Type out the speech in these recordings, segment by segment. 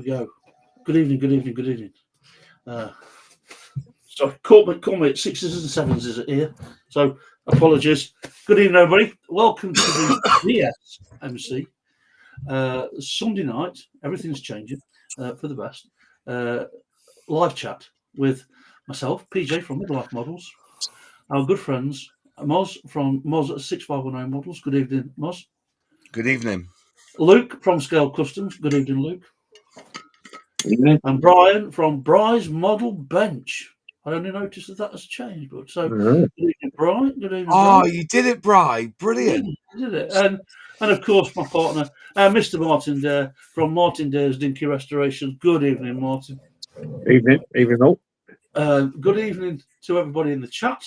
go. Good evening. So call me at sixes and sevens is it here? So apologies. Good evening, everybody. Welcome to the DSMC. Sunday night, everything's changing for the best. Live chat with myself, PJ from Midlife Models, our good friends, Moz from Moz at 6519 Models. Good evening, Moz. Good evening. Luke from Scale Customs. Good evening, Luke. Good evening. And Brian from Bry's Model Bench. I only noticed that has changed, but so good evening, Brian. Good evening, Oh, Brian. you did it, Bri. Brilliant. Did it? And of course, my partner, Mr. Martin Dare from Martin Dare's Dinky Restorations. Good evening, Martin. Evening all. Good evening to everybody in the chat.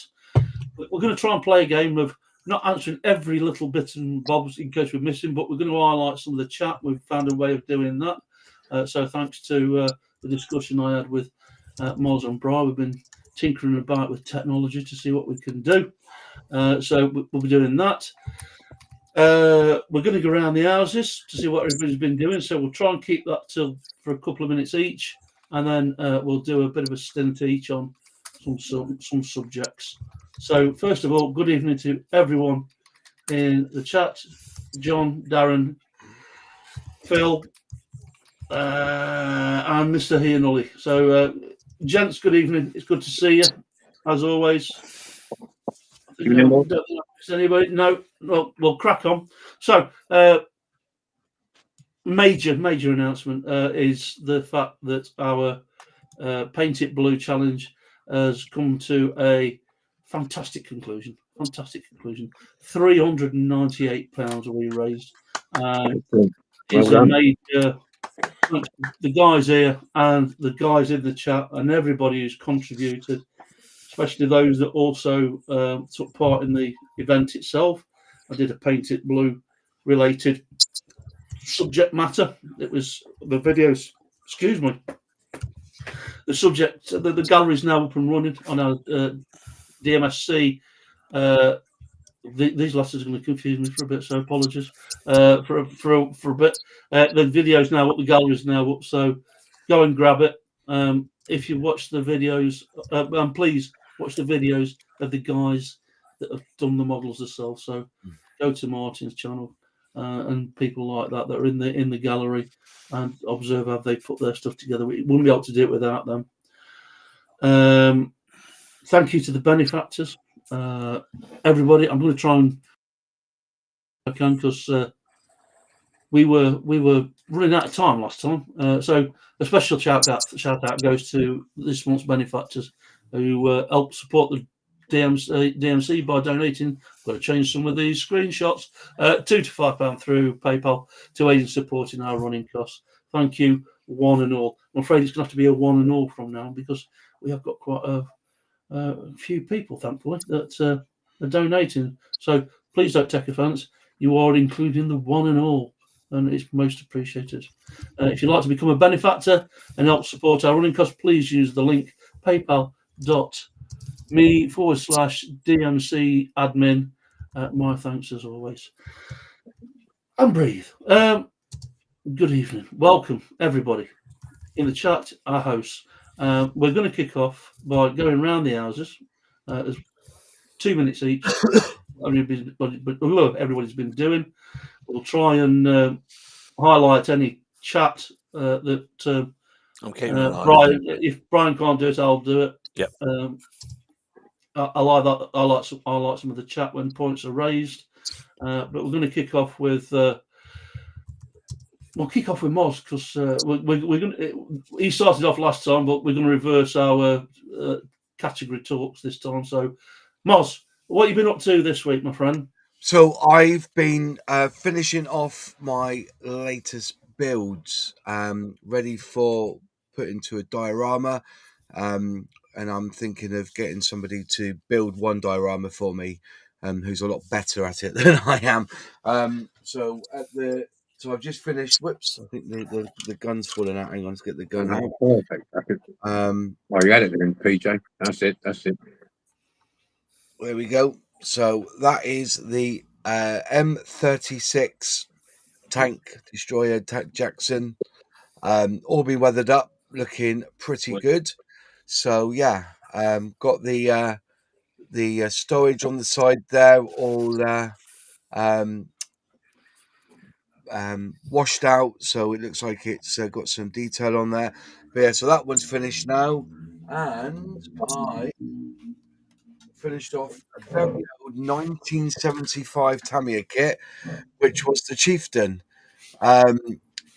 We're going to try and play a game of not answering every little bit and bobs in case we're missing, but we're going to highlight some of the chat. We've found a way of doing that. So thanks to the discussion I had with Moz and Bri, we've been tinkering about with technology to see what we can do. So we'll be doing that. We're going to go around the houses to see what everybody's been doing. So we'll try and keep that for a couple of minutes each, and then we'll do a bit of a stint each on some subjects. So first of all, good evening to everyone in the chat. John, Darren, Phil, and Mr. Hianulli. So gents, good evening. It's good to see you, as always. Anybody? No. Well, we'll crack on. So, major announcement is the fact that our Paint It Blue challenge has come to a fantastic conclusion. £398 we raised. It's a major. The guys here and the guys in the chat and everybody who's contributed, especially those that also took part in the event itself. I did a Paint It Blue related subject matter. It was the videos, excuse me. The subject, the gallery is now up and running on our DMSC. These letters are going to confuse me for a bit, so apologies for a bit. The video's now up, the gallery's now up, so go and grab it. If you watch the videos, and please watch the videos of the guys that have done the models themselves. So go to Martin's channel and people like that are in the gallery and observe how they put their stuff together. We wouldn't be able to do it without them. Thank you to the benefactors. Everybody, I'm going to try and I can because we were running out of time last time. So a special shout out goes to this month's benefactors who helped support the DMC by donating. I've got to change some of these screenshots. £2 to £5 through PayPal to aid in supporting our running costs. Thank you, one and all. I'm afraid it's going to have to be a one and all from now because we have got quite a few people, thankfully, that are donating. So please don't take offence. You are including the one and all, and it's most appreciated. If you'd like to become a benefactor and help support our running costs, please use the link paypal.me/DMC admin. My thanks as always. And breathe. Good evening. Welcome, everybody. In the chat, our hosts. We're going to kick off by going around the houses. There's 2 minutes each. Everybody's been doing. We'll try and highlight any chat that Brian. If Brian can't do it, I'll do it. Yep. I like some of the chat when points are raised. But we're going to kick off with. We'll kick off with Moz because we're going. He started off last time, but we're going to reverse our category talks this time. So, Moz, what have you been up to this week, my friend? So I've been finishing off my latest builds, ready for put into a diorama, and I'm thinking of getting somebody to build one diorama for me, who's a lot better at it than I am. So I've just finished. Whoops! I think the gun's falling out. Hang on, let's get the gun out. Perfect. Well, you had it then, PJ. That's it. There we go. So that is the M36 tank destroyer Jackson. all been weathered up, looking pretty good. So yeah, got the storage on the side there, all washed out, so it looks like it's got some detail on there. But yeah, so that one's finished now, and I finished off a very old 1975 Tamiya kit, which was the Chieftain.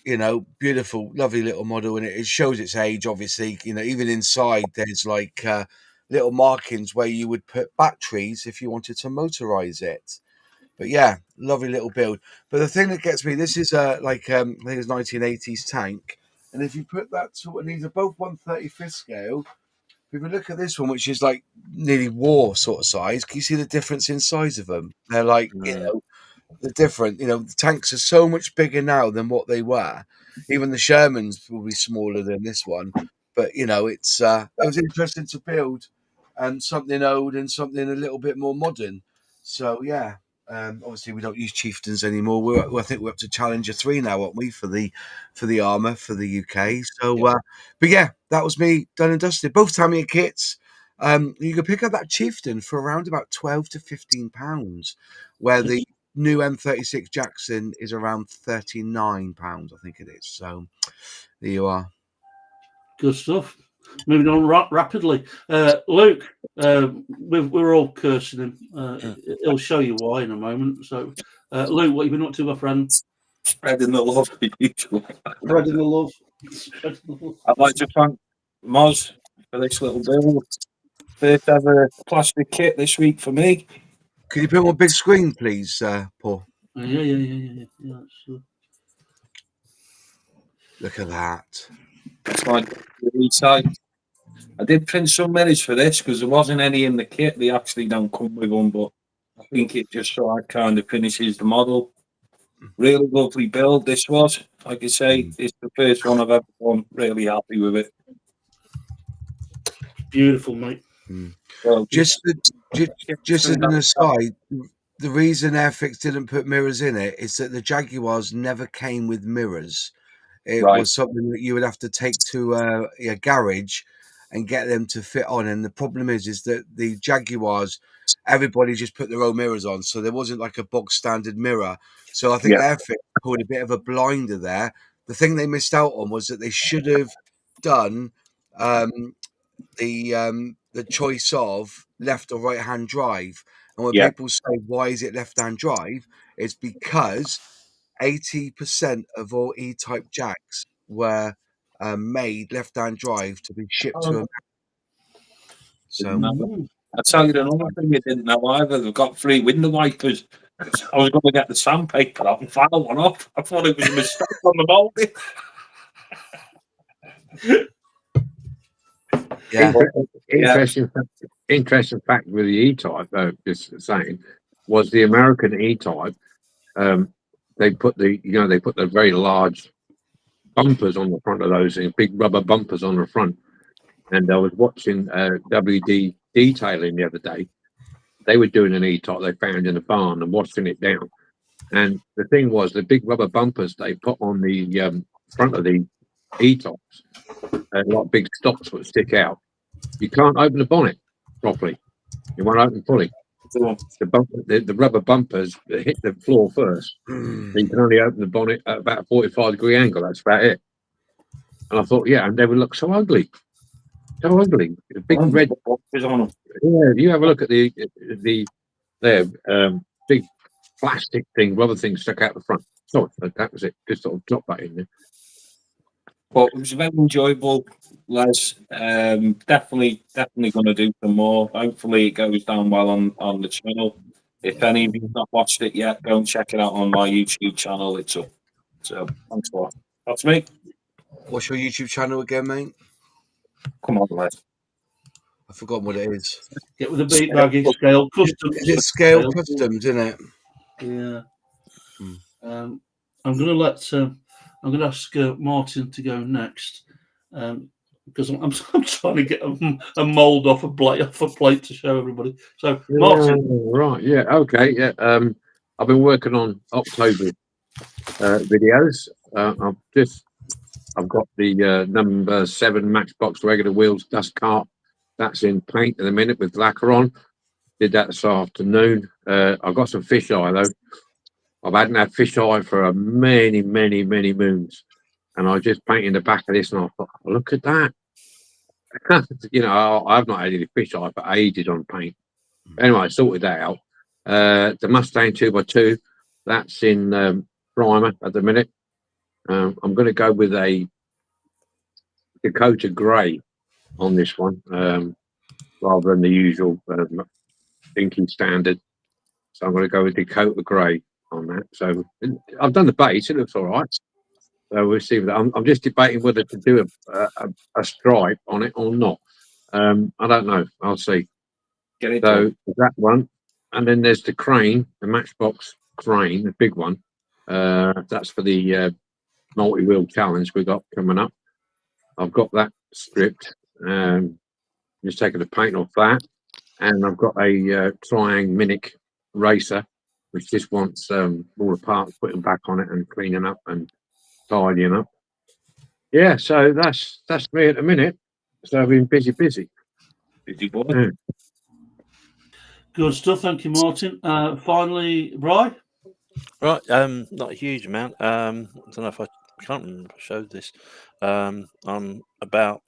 You know, beautiful, lovely little model, and it shows its age. Obviously, you know, even inside there's like little markings where you would put batteries if you wanted to motorize it. But yeah, lovely little build. But the thing that gets me, this is like I think it's 1980s tank, and if you put that to, and these are both 1/35th scale. If you look at this one, which is like nearly war sort of size, can you see the difference in size of them? They're like, you know, the different. You know, the tanks are so much bigger now than what they were. Even the Shermans will be smaller than this one. But you know, it was interesting to build, and something old and something a little bit more modern. So yeah, obviously we don't use Chieftains anymore. I think we're up to Challenger 3 now, aren't we, for the armor for the UK? So, but yeah, that was me done and dusted. Both Tamiya kits. You can pick up that Chieftain for around about £12 to £15, where the new M36 Jackson is around £39, I think it is. So there you are. Good stuff. Moving on rapidly. Luke, we're all cursing him. He'll show you why in a moment. So, Luke, what have you been up to, my friend? Spreading the love, as usual. Spreading the love. I'd like to thank Moz for this little build. First ever plastic kit this week for me. Could you put on a big screen, please, Paul? Yeah. Look at that. It's like I did print some mirrors for this because there wasn't any in the kit. They actually don't come with one, but I think it just so kind of finishes the model. Really lovely build this was. Like I say, it's the first one I've ever done. Really happy with it. Beautiful, mate. Well, Just as an aside, the reason Airfix didn't put mirrors in it is that the Jaguars never came with mirrors. It was something that you would have to take to a garage and get them to fit on. And the problem is that the Jaguars, everybody just put their own mirrors on, so there wasn't like a bog standard mirror. So I think Airfix pulled a bit of a blinder there. The thing they missed out on was that they should have done the choice of left or right hand drive. And when people say, why is it left hand drive? It's because 80% of all E-type jacks were made left hand drive to be shipped to America. So I'll tell you another thing you didn't know either. They've got 3 window wipers. I was going to get the sandpaper out and file one off. I thought it was a mistake on the molding. Interesting fact with the E-type, just saying, was the American E-type. They put the very large bumpers on the front of those things, big rubber bumpers on the front. And I was watching WD Detailing the other day. They were doing an E-type they found in a barn and washing it down. And the thing was, the big rubber bumpers they put on the front of the E-types, like big stops would stick out. You can't open the bonnet properly. You won't open fully. The rubber bumpers hit the floor first. So you can only open the bonnet at about a 45-degree angle. That's about it. And I thought, and they would look so ugly. So ugly. The big red bumpers on them. Yeah, you have a look at the big plastic thing, rubber thing stuck out the front. Sorry, that was it. Just sort of drop that in there. But it was very enjoyable, Les. Definitely going to do some more. Hopefully, it goes down well on the channel. If any of you have not watched it yet, go and check it out on my YouTube channel. It's up. So, thanks for that. That's me. What's your YouTube channel again, mate? Come on, Les. I've forgotten what it is. Get with the beat baggy scale customs. Is it Scale Customs, isn't it? Yeah. I'm going to ask Martin to go next because I'm trying to get a mould off a plate to show everybody. So, Martin. Right, okay, I've been working on October videos. I've just I've got the number 7 Matchbox regular wheels dust cart. That's in paint at the minute with lacquer on. Did that this afternoon. I've got some fish eye though. I hadn't had fish eye for many moons, and I was just painting the back of this, and I thought, oh, look at that. You know, I've not had any fish eye for ages on paint. Anyway, I sorted that out. The Mustang 2x2, that's in primer at the minute. I'm going to go with a Dakota Grey on this one, rather than the usual inking standard. So I'm going to go with Dakota Grey on that. So I've done the base; it looks all right. So we'll see. I'm just debating whether to do a stripe on it or not. I don't know. I'll see. Get it So done. that one, and then there's the crane, the Matchbox crane, the big one. That's for the multi-wheel challenge we got coming up. I've got that stripped. Just taking the paint off that, and I've got a Triang Minic racer, which just wants all the parts putting back on it and cleaning up and tidying up. Yeah, so that's me at the minute. So I've been busy. Busy boy. Yeah. Good stuff. Thank you, Martin. Finally, Bri. Right, not a huge amount. I don't know if I can't remember if I showed this. I'm about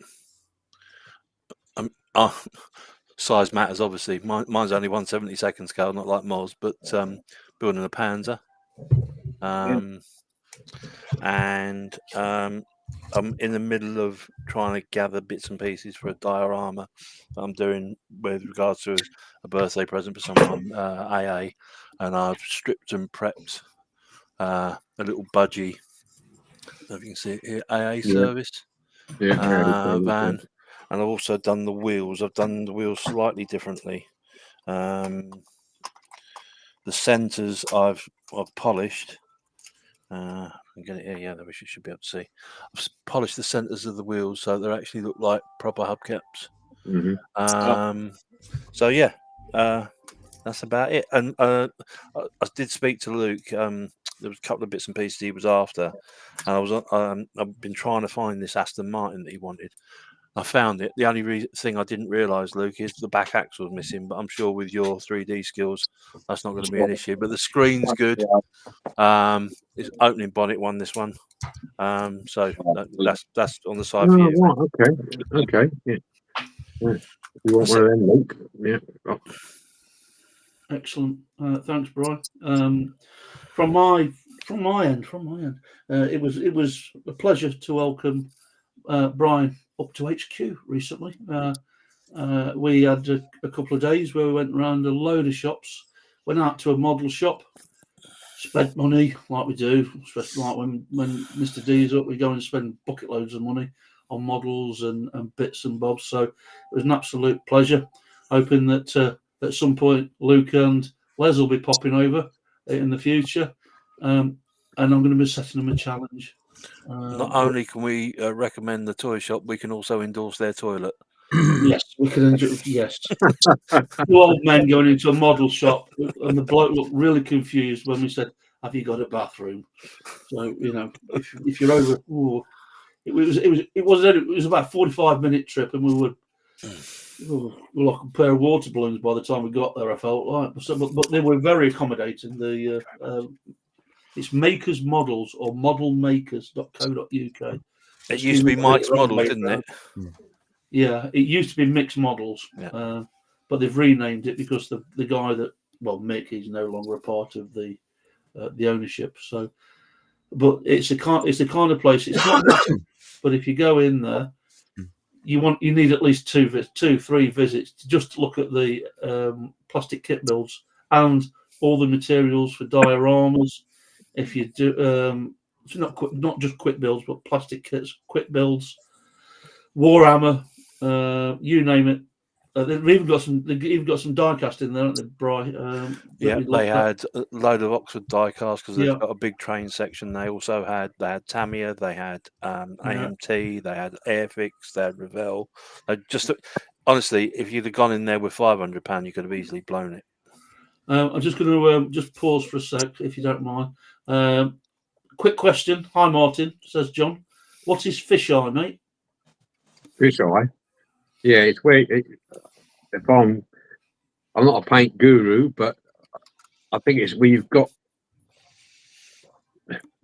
size matters, obviously. Mine's only 1/72 scale, not like Moz, but building a Panzer. And I'm in the middle of trying to gather bits and pieces for a diorama that I'm doing with regards to a birthday present for someone, AA, and I've stripped and prepped a little budgie. If you can see it here, AA service van, and I've also done the wheels. I've done the wheels slightly differently. The centers I've polished. I can get it here. Yeah, we should be able to see. I've polished the centers of the wheels so they actually look like proper hubcaps. So yeah, that's about it. And I did speak to Luke. There was a couple of bits and pieces he was after, and I've been trying to find this Aston Martin that he wanted. I found it. The only thing I didn't realise, Luke, is the back axle was missing. But I'm sure with your 3D skills, that's not going to be an issue. But the screen's good. It's opening bonnet one. This one. So that's on the side for you. Right, okay. Yeah. You want one of them, Luke? Yeah. Oh. Excellent. Thanks, Brian. From my end, it was a pleasure to welcome Brian up to HQ recently. We had a couple of days where we went around a load of shops, went out to a model shop, spent money like we do, especially like when Mr. D's up, we go and spend bucket loads of money on models and bits and bobs. So it was an absolute pleasure. Hoping that at some point Luke and Les will be popping over in the future, and I'm going to be setting them a challenge. Not only can we recommend the toy shop, we can also endorse their toilet. Yes, we can. Yes, two old men going into a model shop, and the bloke looked really confused when we said, "Have you got a bathroom?" So if you're over, it was about a 45-minute trip, and we were like a pair of water balloons by the time we got there. I felt like, but they were very accommodating. It's Makers Models or modelmakers.co.uk. It used to be Mike's Models, didn't it? Yeah, it used to be Mixed Models, but they've renamed it because the guy Mick, he's no longer a part of the ownership. So, but it's the kind of place. It's not massive, but if you go in there, you need at least 2-3 visits to just look at the plastic kit builds and all the materials for dioramas. If you do, it's not just quick builds, but plastic kits, quick builds, Warhammer, you name it. They've even got some die cast in there, haven't they, Bri? They had a load of Oxford die cast because they've got a big train section. They also had Tamiya, they had AMT, they had Airfix, they had Revell. Honestly, if you'd have gone in there with £500, you could have easily blown it. I'm just going to just pause for a sec, if you don't mind. Quick question. Hi, Martin, says John. What is fisheye, mate? Fisheye. Yeah, it's where if I'm not a paint guru, but I think it's where you've got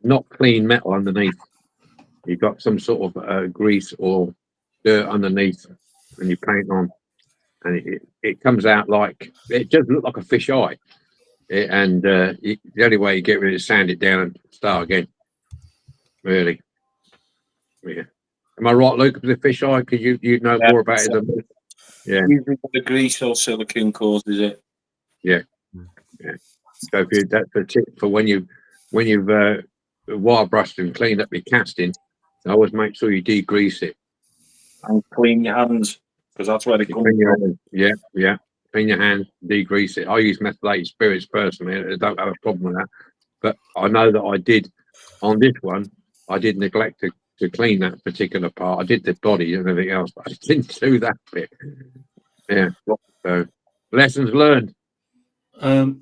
not clean metal underneath. You've got some sort of grease or dirt underneath, and you paint on, and it comes out like it does look like a fish eye. The only way you get rid of it is sand it down and start again. Really, yeah. Am I right, Luke? With the fish eye, because you know more about it than me. Yeah. Usually the grease or silicone causes it. Yeah. So that's a tip for when you've wire brushed and cleaned up your casting. Always make sure you degrease it and clean your hands, because that's where it comes from. Yeah. Clean your hands, degrease it. I use methylated spirits personally. I don't have a problem with that. But I know that I did on this one. I did neglect to clean that particular part. I did the body and everything else, but I didn't do that bit. Yeah. So lessons learned.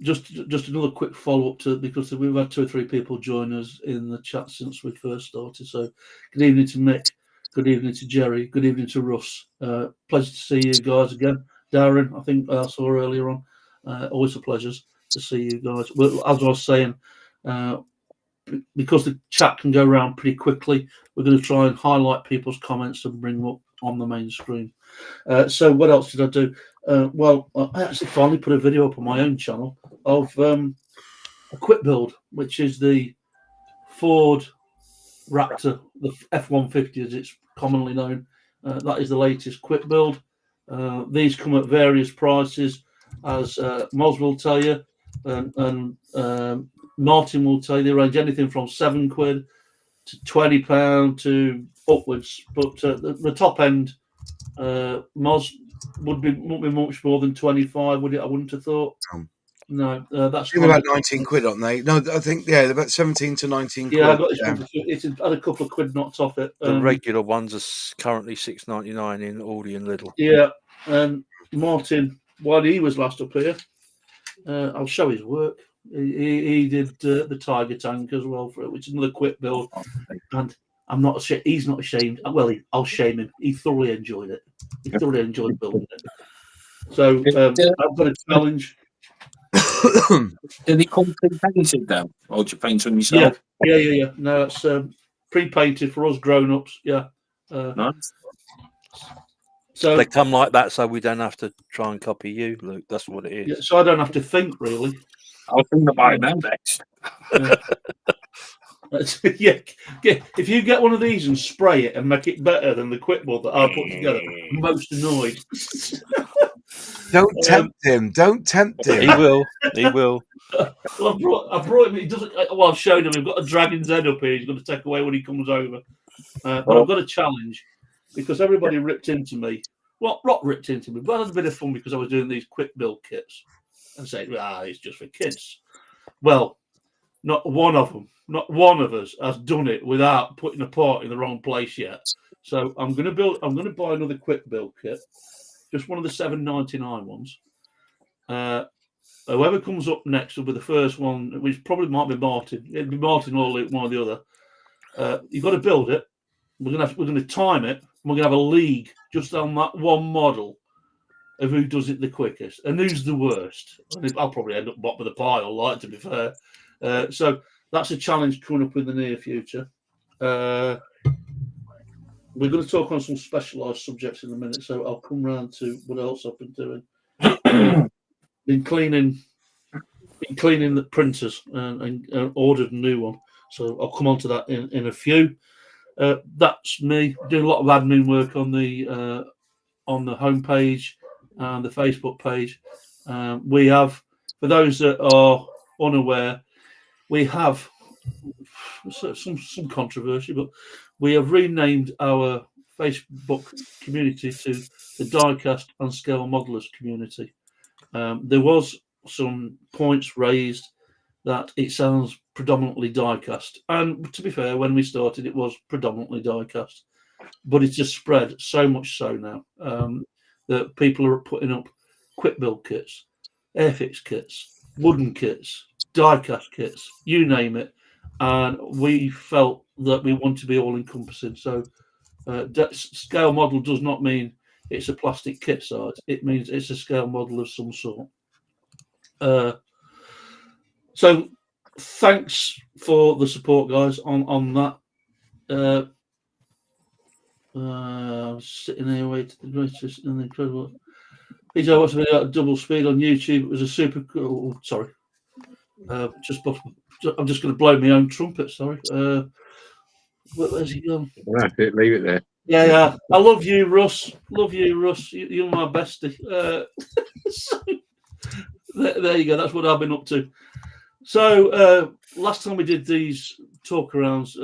Just another quick follow up to, because we've had 2 or 3 people join us in the chat since we first started. So good evening to Mick, good evening to Jerry, good evening to Russ. Pleasure to see you guys again. Darren, I think I saw earlier on. Always a pleasure to see you guys. Well, as I was saying, because the chat can go around pretty quickly, we're going to try and highlight people's comments and bring them up on the main screen. So what else did I do? Well, I actually finally put a video up on my own channel of a quick build, which is the Ford Raptor, the F-150 as it's commonly known. That is the latest quick build. These come at various prices, as Moz will tell you, and Martin will tell you. They range anything from £7 to £20 to upwards. But the top end, Moz, wouldn't be much more than 25, would it? I wouldn't have thought. No, that's about 19 quid, aren't they? No, I think they're about 17 to 19 quid. Yeah, I got this one. It's had a couple of quid knocked off it. The regular ones are currently £6.99 in Aldi and Lidl. Yeah, and Martin, while he was last up here, I'll show his work. He did the Tiger Tank as well for it, which is another quick build. And I'm not ashamed. He's not ashamed. Well, I'll shame him. He thoroughly enjoyed it. He thoroughly enjoyed building it. So I've got a challenge. Did he come pre-painted then, or did you paint them yourself? Yeah. No, it's pre-painted for us grown-ups. Yeah. Nice. So they come like that, so we don't have to try and copy you, Luke. That's what it is. Yeah, so I don't have to think, really. I'll think about it now next. Yeah. If you get one of these and spray it and make it better than the quick build that I put together, I'm most annoyed. Don't tempt him. Don't tempt him. He will. Well, I brought him. He doesn't. Well, I've shown him. We've got a dragon's head up here. He's going to take away when he comes over. But I've got a challenge because everybody ripped into me. Well, not ripped into me, but I had a bit of fun because I was doing these quick build kits and saying, it's just for kids. Well, not one of us has done it without putting a part in the wrong place yet. So I'm going to buy another quick build kit, just one of the $7.99 ones. Whoever comes up next will be the first one, which probably might be Martin. It'll be Martin or Luke, one or the other. You've got to build it. We're going to time it. We're going to have a league just on that one model of who does it the quickest and who's the worst. And I'll probably end up bottom of the pile, like, to be fair. So that's a challenge coming up in the near future. We're going to talk on some specialised subjects in a minute, so I'll come round to what else I've been doing. Been cleaning the printers and ordered a new one. So I'll come on to that in a few. That's me doing a lot of admin work on the homepage and the Facebook page. We have, for those that are unaware, we have some controversy, but we have renamed our Facebook community to the Diecast and Scale Modelers community. There was some points raised that it sounds predominantly diecast, and to be fair, when we started, it was predominantly diecast, but it's just spread so much so now that people are putting up quick build kits, airfix kits, wooden kits, diecast kits, you name it, and we felt that we want to be all encompassing. So scale model does not mean it's a plastic kit size. It means it's a scale model of some sort. So thanks for the support, guys, on that. Sitting here waiting the greatest and incredible. He's watched a video at double speed on YouTube. It was a super cool. Oh, sorry. I'm just going to blow my own trumpet. Sorry. Where's he gone? That's it. Leave it there. Yeah. I love you, Russ. Love you, Russ. You're my bestie. So, there you go. That's what I've been up to. So last time we did these talk arounds,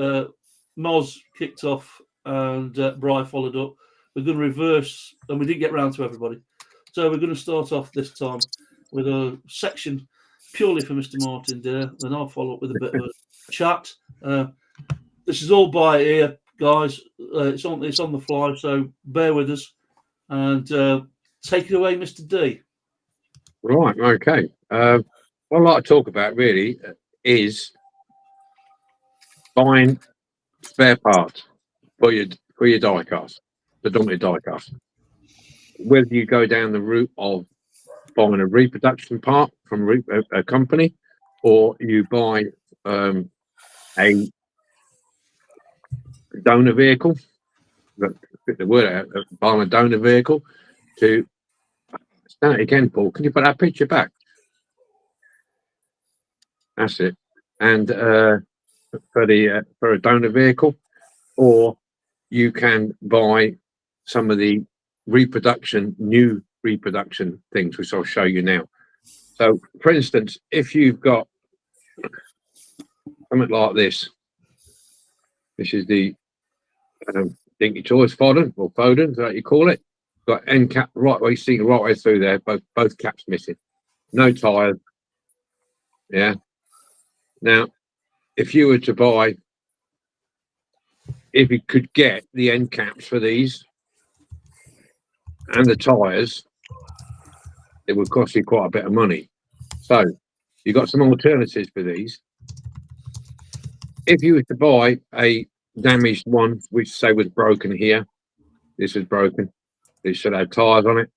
Moz kicked off and Bri followed up. We're going to reverse, and we didn't get round to everybody. So we're going to start off this time with a section purely for Mr. Martin there. Then I'll follow up with a bit of a chat. This is all by ear, guys. It's on the fly, so bear with us and take it away, Mr. D. Right. Okay. What I'd like to talk about really is buying spare parts for your die cast, predominantly die cast. Whether you go down the route of buying a reproduction part from a company, or you buy a donor vehicle, fit the word out, buying a donor vehicle to start again, Paul. Can you put that picture back? That's it. And for a donor vehicle, or you can buy some of the new reproduction things, which I'll show you now. So, for instance, if you've got something like this is the Dinky Toys Foden, or Foden, is that you call it. Got end cap right way, see right way through there, both caps missing, no tyres. Yeah. Now, if you were to buy, if you could get the end caps for these and the tyres, it would cost you quite a bit of money. So you've got some alternatives for these. If you were to buy a damaged one, which say was broken here, this was broken, it should have tyres on it,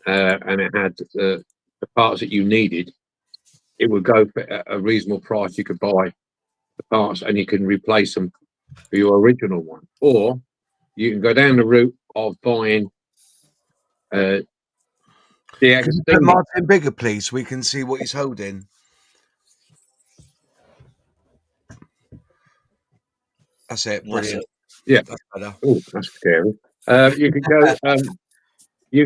and it had the parts that you needed, it would go for a reasonable price. You could buy the parts and you can replace them for your original one. Or you can go down the route of buying the Put Martin bigger, please, so we can see what he's holding. That's it. Brilliant. Yeah, that's better. Oh, that's scary. You can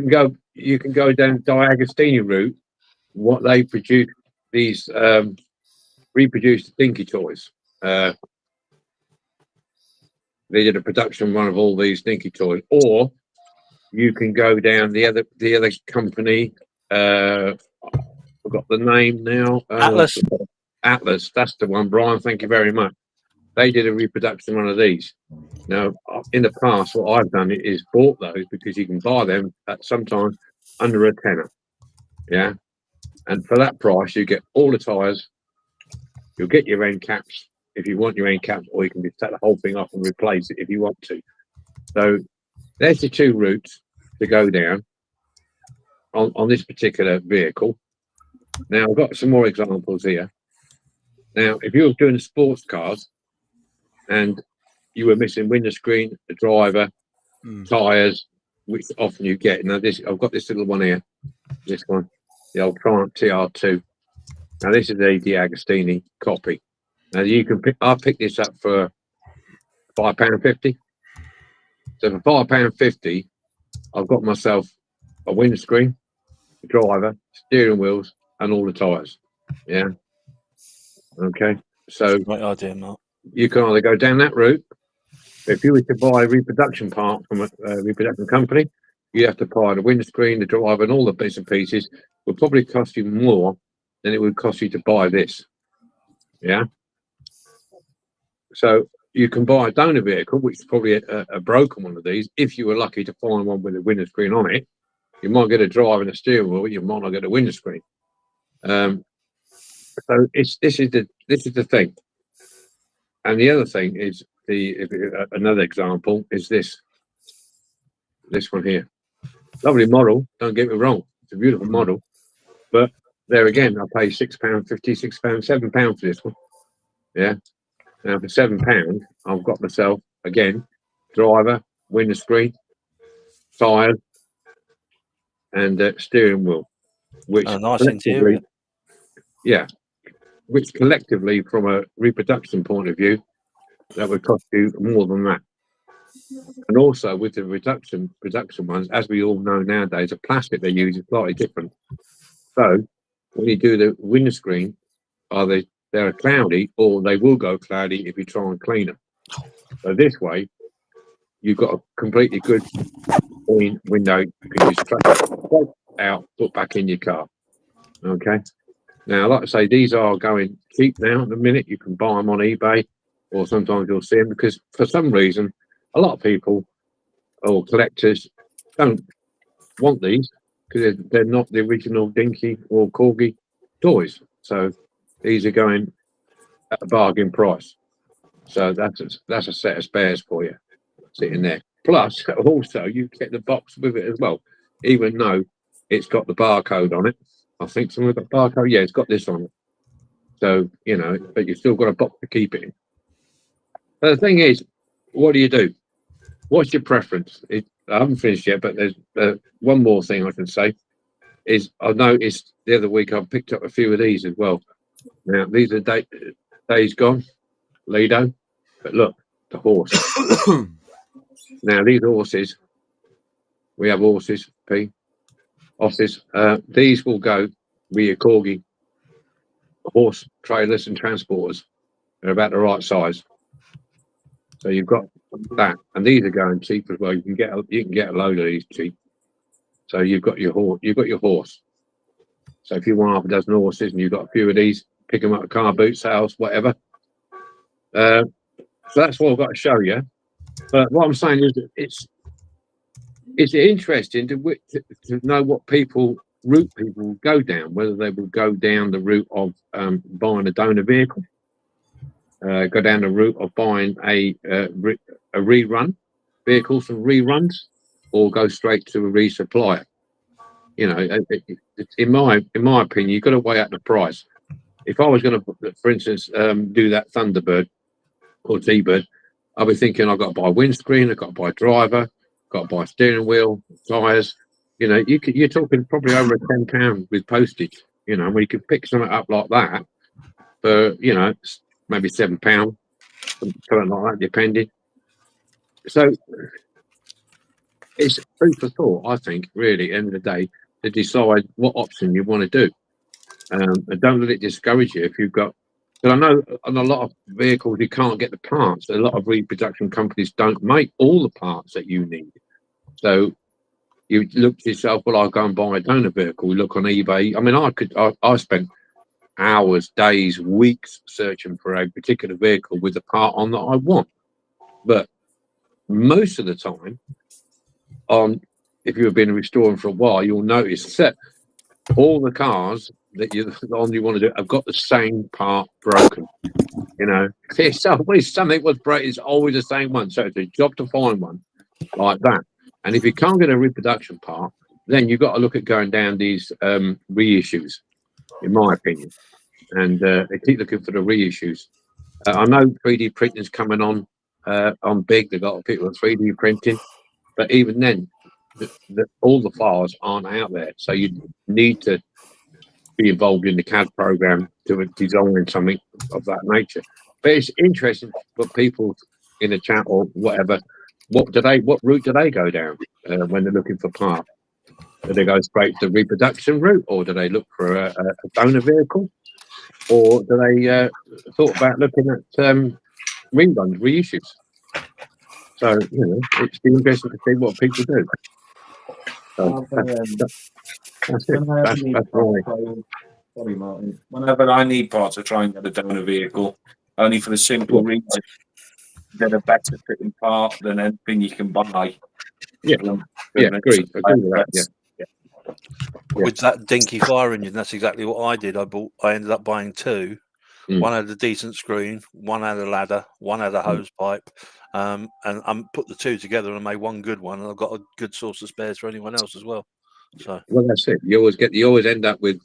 go. You can go down Diagostini route. What they produce, these reproduced Dinky Toys. They did a production run of all these Dinky Toys. Or you can go down the other company. I've forgot the name now. Atlas. Atlas, that's the one, Brian. Thank you very much. They did a reproduction run of these. Now, in the past, what I've done is bought those because you can buy them at sometimes under a tenner. Yeah, and for that price, you get all the tyres. You'll get your end caps if you want your end caps, or you can just take the whole thing off and replace it if you want to. So there's the two routes to go down on this particular vehicle. Now, I've got some more examples here. Now, if you were doing sports cars and you were missing window screen, the driver, tyres, which often you get. Now, I've got this little one here, this one, the old Triumph TR2. Now, this is a D'Agostini copy. Now, you can I picked this up for £5.50. So for £5.50, I've got myself a windscreen, a driver, steering wheels, and all the tyres. Yeah. Okay. So Great idea, Mark. You can either go down that route. If you were to buy a reproduction part from a reproduction company, you have to buy the windscreen, the driver, and all the bits and pieces. It would probably cost you more than it would cost you to buy this. Yeah. So you can buy a donor vehicle, which is probably a broken one of these. If you were lucky to find one with a windscreen on it, you might get a driver and a steering wheel. You might not get a windscreen. So this is the thing. And the other thing is another example is this one here. Lovely model, don't get me wrong. It's a beautiful model, but there again, I pay £6.50, £6, £7 for this one. Yeah. Now for £7, I've got myself again driver, windscreen, tyres, and steering wheel, which nice interior. Yeah, which collectively, from a reproduction point of view, that would cost you more than that. And also with the production ones, as we all know nowadays, the plastic they use is slightly different. So when you do the windscreen, they're cloudy, or they will go cloudy if you try and clean them. So this way, you've got a completely good clean window. You can just take out, put back in your car. Okay. Now, like I say, these are going cheap now at the minute. You can buy them on eBay, or sometimes you'll see them, because for some reason, a lot of people or collectors don't want these because they're not the original Dinky or Corgi toys. So these are going at a bargain price. So that's a set of spares for you sitting there. Plus, also, you get the box with it as well, even though it's got the barcode on it. I think someone got barcode. Yeah, it's got this on it. So, but you've still got a box to keep it in. But the thing is, what do you do? What's your preference? I haven't finished yet, but there's one more thing I can say. Is I noticed the other week I picked up a few of these as well. Now, these are Days Gone, Lido. But look, the horse. Now, these horses, we have horses, horses. These will go with your Corgi horse trailers and transporters. They're about the right size. So you've got that, and these are going cheap as well. You can get a load of these cheap. So you've got your horse. So if you want half a dozen horses and you've got a few of these, pick them up at car boot sales, whatever. So that's what I've got to show you. But what I'm saying is that it's interesting to know what route people go down, whether they will go down the route of buying a donor vehicle, go down the route of buying a rerun vehicle for reruns, or go straight to a resupplier. In my opinion, you've got to weigh up the price. If I was going to, for instance, do that Thunderbird or T-Bird, I'll be thinking I've got to buy windscreen, I've got to buy driver, got to buy steering wheel, tyres. You're talking probably over £10 with postage. When you could pick something up like that for maybe £7, something like that, depending. So it's food for thought, I think, really, end of the day, to decide what option you want to do. And don't let it discourage you if you've got. But I know on a lot of vehicles you can't get the parts. A lot of reproduction companies don't make all the parts that you need. So you look to yourself, well, I'll go and buy a donor vehicle. Look on eBay. I mean, I spent hours, days, weeks searching for a particular vehicle with the part on that I want. But most of the time, if you've been restoring for a while, you'll notice that all the cars that you want to do have got the same part broken. It's always something was broken. It's always the same one. So it's a job to find one like that. And if you can't get a reproduction part, then you've got to look at going down these reissues, in my opinion. And they keep looking for the reissues. I know 3D printing is coming on big. They've got people 3D printing, but even then, all the files aren't out there. So you need to be involved in the CAD program to design something of that nature. But it's interesting for people in the chat or whatever. What route do they go down when they're looking for parts? Do they go straight to the reproduction route, or do they look for a donor vehicle, or do they thought about looking at reruns, reissues? So it's interesting to see what people do. So that's it. That's right. Sorry, Martin. Whenever I need parts, I try and get a donor vehicle, only for the simple reason they're a better fitting part than anything you can buy. Yeah, agreed. I agree with that. Yeah. With that dinky fire engine, that's exactly what I did. I ended up buying two, One had a decent screen, one had a ladder, one had a hose pipe, and I put the two together and made one good one, and I've got a good source of spares for anyone else as well. So, well, that's it. You always end up with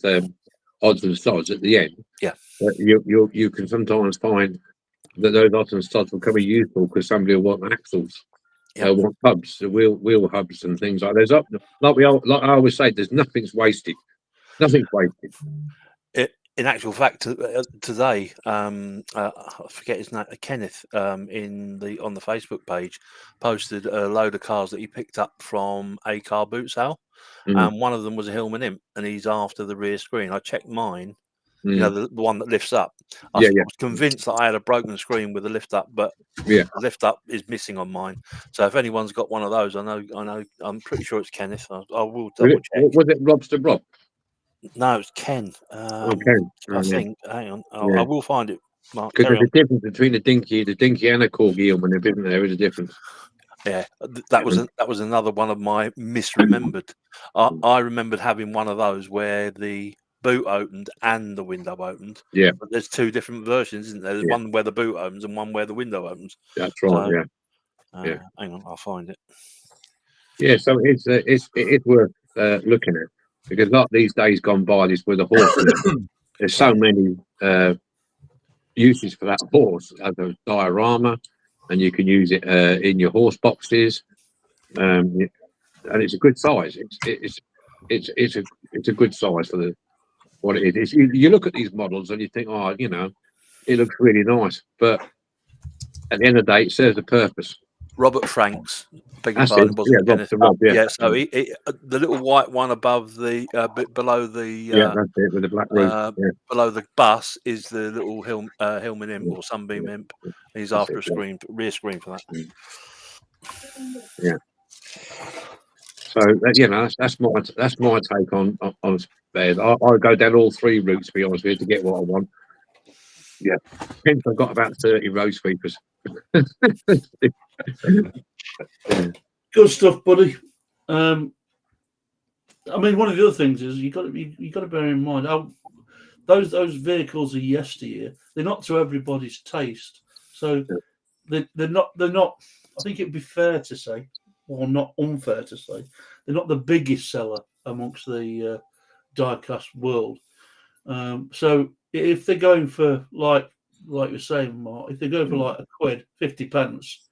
odds and sods at the end. Yeah. But you can sometimes find that those odds and sods will come in useful because somebody will want axles, want hubs, the wheel hubs and things like. There's like I always say, there's nothing's wasted. Nothing's wasted. In actual fact, today, I forget his name, Kenneth, on the Facebook page, posted a load of cars that he picked up from a car boot sale, and one of them was a Hillman Imp, and he's after the rear screen. I checked mine, you know, the one that lifts up. I was convinced that I had a broken screen with a lift up, but the lift up is missing on mine. So if anyone's got one of those, I know, I'm pretty sure it's Kenneth. I will double check. Was it Robster Rob? No, it's Ken. I think. Hang on, I will find it. Mark, because there's a difference between a dinky and a corgi Hillman, isn't there? There is a difference. Yeah, that was another one of my misremembered. I remembered having one of those where the boot opened and the window opened. Yeah, but there's two different versions, isn't there? There's one where the boot opens and one where the window opens. That's right. So, hang on, I'll find it. Yeah, so it's worth looking at, because not these days gone by, this with a horse. There's so many uses for that horse as a diorama, and you can use it in your horse boxes, and it's a good size. It's a good size for what it is. You look at these models and you think, oh, you know, it looks really nice, but at the end of the day, it serves a purpose. Robert Franks, beg your That's pardon, it. wasn't Yeah, Kenneth? Rob, Yeah, so the little white one above the bit below the that's it, with the black roof. below the bus is the little Hillman Imp or Sunbeam Imp. He's after a rear screen for that. Yeah. So you know, that's my take on spares. I go down all three routes, to be honest with you, to get what I want. Yeah, hence I've got about 30 road sweepers. Good stuff, buddy. I mean, one of the other things is you got to bear in mind those vehicles are yesteryear. They're not to everybody's taste, so they're not. I think it'd be fair to say, or not unfair to say, they're not the biggest seller amongst the diecast world. So if they're going for like you're saying, Mark, if they're going for like £1, 50 pence,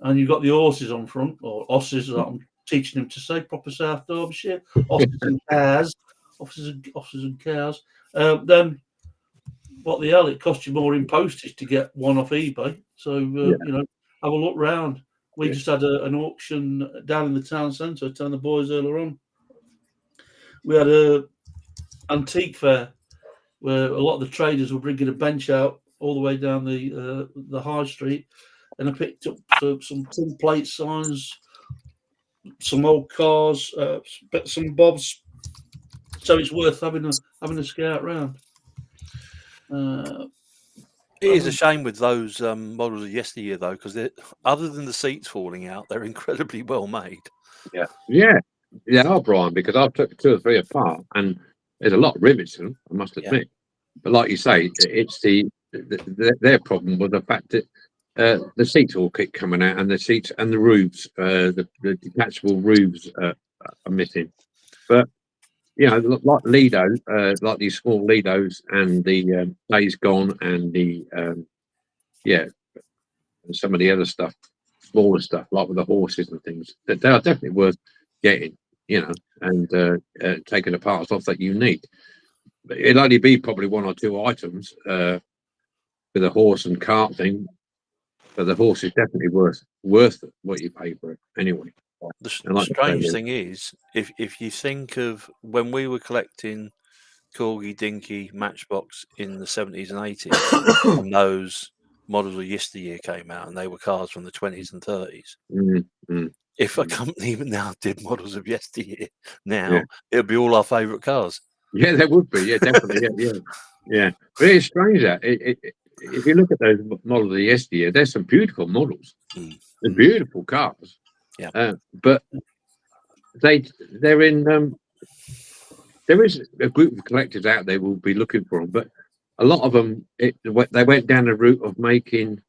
and you've got the horses on front, or osses, that I'm teaching them to say, proper South Derbyshire, osses and cows, osses and cows, then what the hell? It costs you more in postage to get one off eBay. So you know, have a look round. We just had an auction down in the town centre, telling the boys earlier on. We had a antique fair where a lot of the traders were bringing a bench out all the way down the high street, and I picked up some tin plate signs, some old cars, some bobs. So it's worth having a scout round. It is a shame with those models of yesteryear, though, because other than the seats falling out, they're incredibly well made. They are, Brian, because I've took 2 or 3 apart, and there's a lot of rivets in them, I must admit. But like you say, it's their problem was the fact that the seats all keep coming out, and the seats and the roofs, the detachable roofs are missing. But you know, like Lido, like these small Lidos and the Days Gone and the and some of the other stuff, smaller stuff, like with the horses and things, that they are definitely worth getting, you know, and taking the parts off that you need. But it'll only be probably 1 or 2 items with a horse and cart thing, but the horse is definitely worth what you pay for it anyway. The strange thing is, if you think of when we were collecting Corgi, Dinky, Matchbox in the 70s and 80s, and those models of yesteryear came out, and they were cars from the 20s and 30s. If a company now did models of yesteryear, it would be all our favourite cars. Yeah, there would be. Yeah, definitely. Yeah. But it's strange that if you look at those models of yesteryear, there's some beautiful models. They're beautiful cars. Yeah. But they're in. There is a group of collectors out there who will be looking for them, but a lot of them, they went down the route of making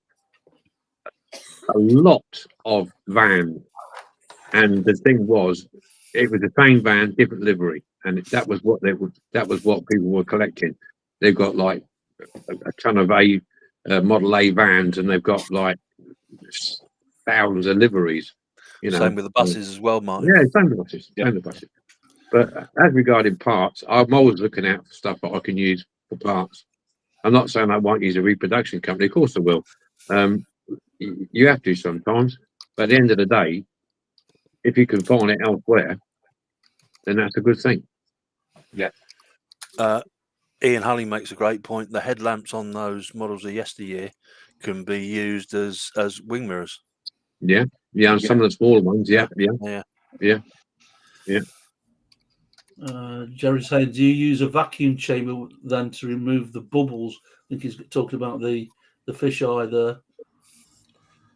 a lot of vans. And the thing was, it was the same van, different livery, and that was what that was what people were collecting. They've got like a ton of Model A vans, and they've got like thousands of liveries. You know, Same with the buses as well, Martin. yeah, same with buses, same with buses. But as regarding parts, I'm always looking out for stuff that I can use for parts. I'm not saying I won't use a reproduction company. Of course I will. You have to sometimes. But at the end of the day, if you can find it elsewhere, then that's a good thing. Yeah. Ian Hulley makes a great point. The headlamps on those models of yesteryear can be used as wing mirrors. Yeah, and some of the smaller ones. Yeah. Jerry's saying, do you use a vacuum chamber then to remove the bubbles? I think he's talking about the fisheye there.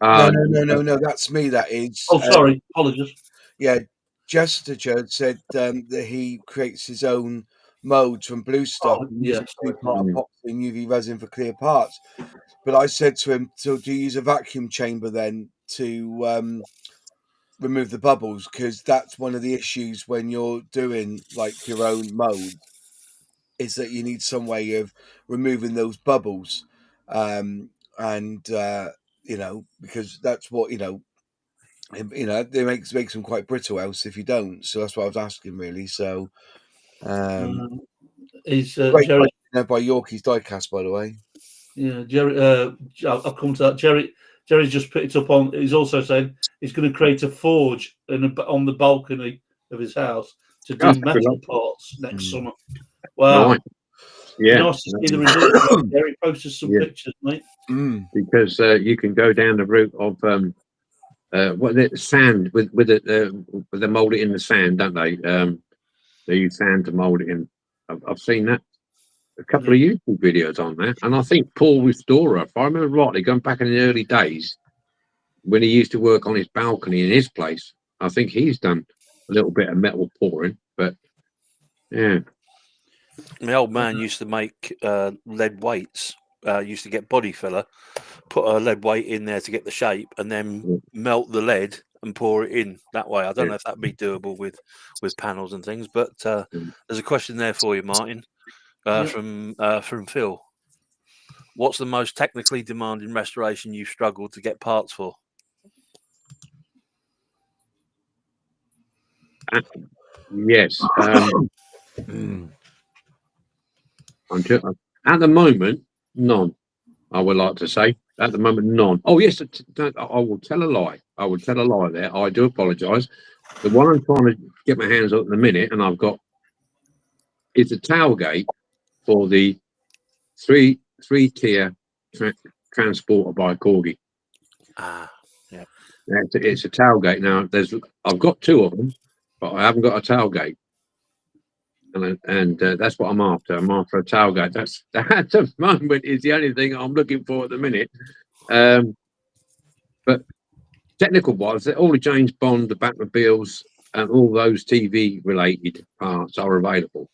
No. That's me. That is. Oh, sorry. Apologies. Yeah, Jester said that he creates his own modes from blue stuff, using 2-part epoxy and UV resin for clear parts. But I said to him, so do you use a vacuum chamber then to remove the bubbles? Because that's one of the issues when you're doing like your own mode, is that you need some way of removing those bubbles. Because that's what, it makes them quite brittle else if you don't. So that's what I was asking, really. So, is great Jerry by Yorkie's Diecast, by the way. Yeah, Jerry. I'll come to that. Jerry's just put it up on. He's also saying he's going to create a forge on the balcony of his house to do metal parts next summer. Wow. Right. Yeah. Nice to see the results. Jerry posted some pictures, mate. Because you can go down the route of sand with they mold it in the sand, don't they? They use sand to mold it in. I've seen that. A couple of YouTube videos on that, and I think Paul Restorer, if I remember rightly, going back in the early days when he used to work on his balcony in his place, I think he's done a little bit of metal pouring. But yeah, my old man used to make lead weights. Used to get body filler, put a lead weight in there to get the shape, and then melt the lead and pour it in that way. I don't know if that'd be doable with panels and things, but there's a question there for you, Martin. From Phil. What's the most technically demanding restoration you've struggled to get parts for? Yes. At the moment, none. I would like to say at the moment, none. Oh yes, I will tell a lie. I will tell a lie there. I do apologise. The one I'm trying to get my hands on in a minute, and I've got, is a tailgate for the three-tier transporter by Corgi. Yeah. It's a tailgate. Now I've got two of them, but I haven't got a tailgate, and that's what I'm after. I'm after a tailgate. That at the moment is the only thing I'm looking for at the minute. But technical wise, all the James Bond, the Batmobiles, and all those TV related parts are available.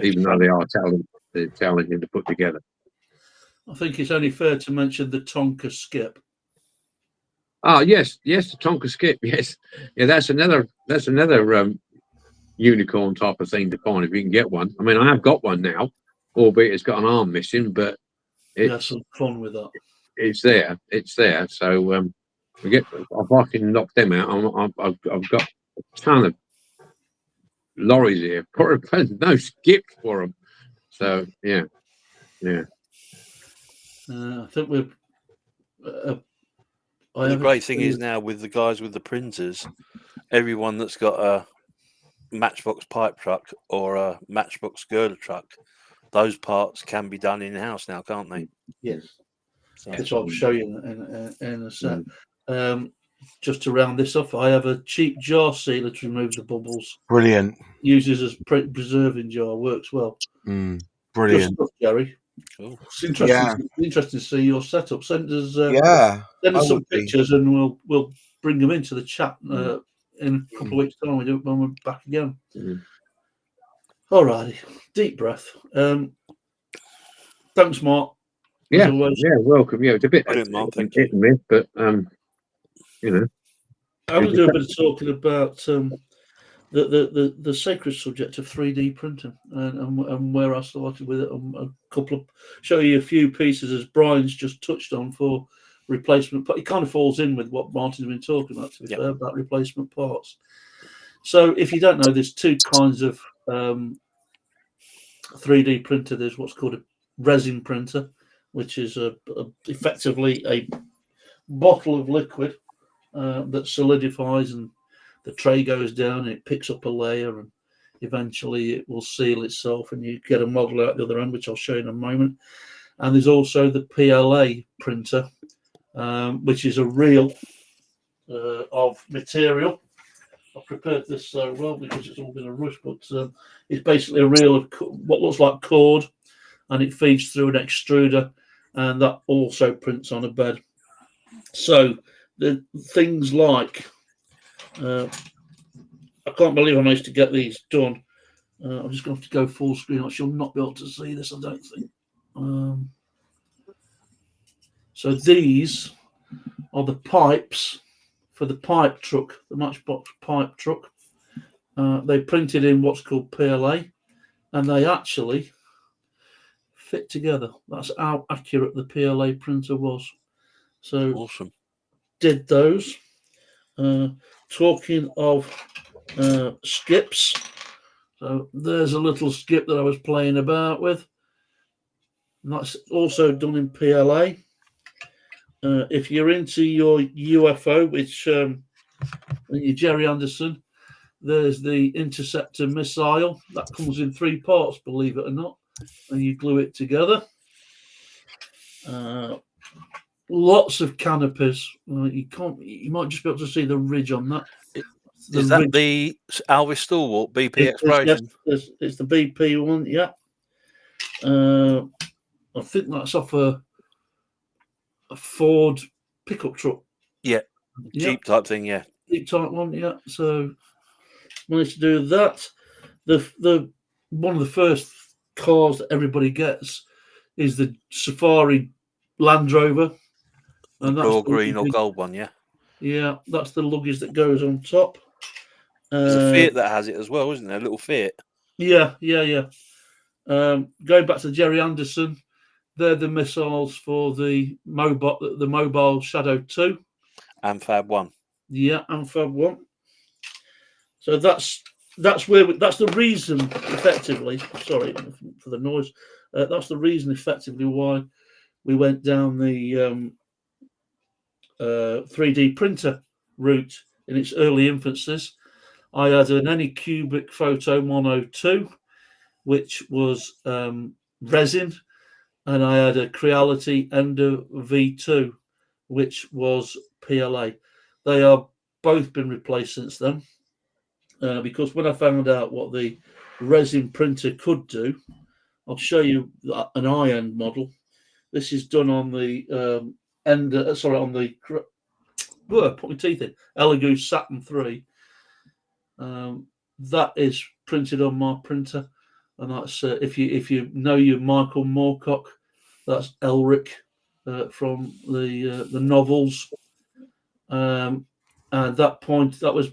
Even though they are challenging to put together. I think it's only fair to mention the Tonka skip. Oh yes, the Tonka skip. Yes, yeah, that's another unicorn type of thing to find if you can get one. I mean, I have got one now, albeit it's got an arm missing, but It's some fun with that. It's there. So if I can knock them out, I've got a ton of lorries here. No skip for them. So yeah. I think we've. The great thing is now with the guys with the printers, everyone that's got a Matchbox pipe truck or a Matchbox girder truck, those parts can be done in house now, can't they? Yes. Which I'll show you in a sec. Just to round this off, I have a cheap jar sealer to remove the bubbles. Brilliant. Uses as preserving jar, works well. Brilliant, stuff, Gary. Cool. It's interesting to see your setup. Send us some pictures, and we'll bring them into the chat in a couple of weeks' time. We do it when we're back again. All righty, deep breath. Thanks, Mark. As Yeah, always. yeah, welcome. Yeah, it's a bit Brilliant, Mark, thank hit and miss, but you know, I'm going to do a bit of talking about the sacred subject of 3D printing and where I started with it. A couple of show you a few pieces as Brian's just touched on for replacement, but it kind of falls in with what Martin's been talking about, to be fair, about replacement parts. So if you don't know, there's two kinds of 3D printer. There's what's called a resin printer, which is effectively a bottle of liquid that solidifies, and the tray goes down and it picks up a layer, and eventually it will seal itself and you get a model out the other end, which I'll show you in a moment. And there's also the PLA printer, which is a reel of material. I've prepared this so well because it's all been a rush, but it's basically a reel of what looks like cord, and it feeds through an extruder, and that also prints on a bed. So the things like I can't believe I managed to get these done. I'm just going to have to go full screen. I shall not be able to see this, I don't think. So these are the pipes for the pipe truck, the Matchbox pipe truck. They printed in what's called PLA, and they actually fit together. That's how accurate the PLA printer was. So Awesome. Did those. Talking of skips, so there's a little skip that I was playing about with, and that's also done in PLA. If you're into your UFO, which your Jerry Anderson, there's the interceptor missile that comes in 3 parts, believe it or not, and you glue it together. Lots of canopies. You might just be able to see the ridge on that. Is that the Alvis Stalwart BP Exploration? Yes, it's the BP one, yeah. I think that's off a Ford pickup truck. Yeah, Jeep type thing, yeah. Jeep type one, yeah. So managed to do that. The one of the first cars that everybody gets is the Safari Land Rover. And that's blue or green or gold one, yeah. Yeah, that's the luggage that goes on top. There's a Fiat that has it as well, isn't there? A little Fiat. Yeah. Going back to Jerry Anderson, they're the missiles for the mobile Shadow 2 and Fab 1. Yeah, and Fab 1. So that's the reason, effectively. Sorry for the noise. That's the reason, effectively, why we went down the 3D printer route in its early infancies. I had an Anycubic Photo Mono 2, which was resin, and I had a Creality Ender V2, which was PLA. They have both been replaced since then, because when I found out what the resin printer could do, I'll show you an eye-end model. This is done on the put my teeth in, Elegoo Saturn 3. That is printed on my printer, and that's if you know your Michael Moorcock, that's Elric from the novels. At that point, that was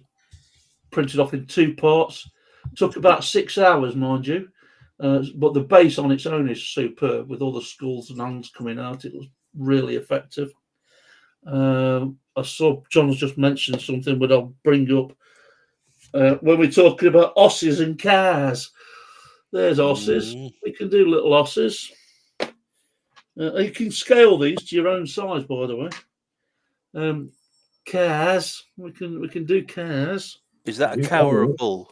printed off in 2 parts. Took about 6 hours, mind you, but the base on its own is superb with all the skulls and hands coming out. It was really effective. I saw John has just mentioned something, but I'll bring up when we're talking about osses and cars. There's osses. We can do little osses. You can scale these to your own size, by the way. Cars. We can do cars. Is that a cow or a bull?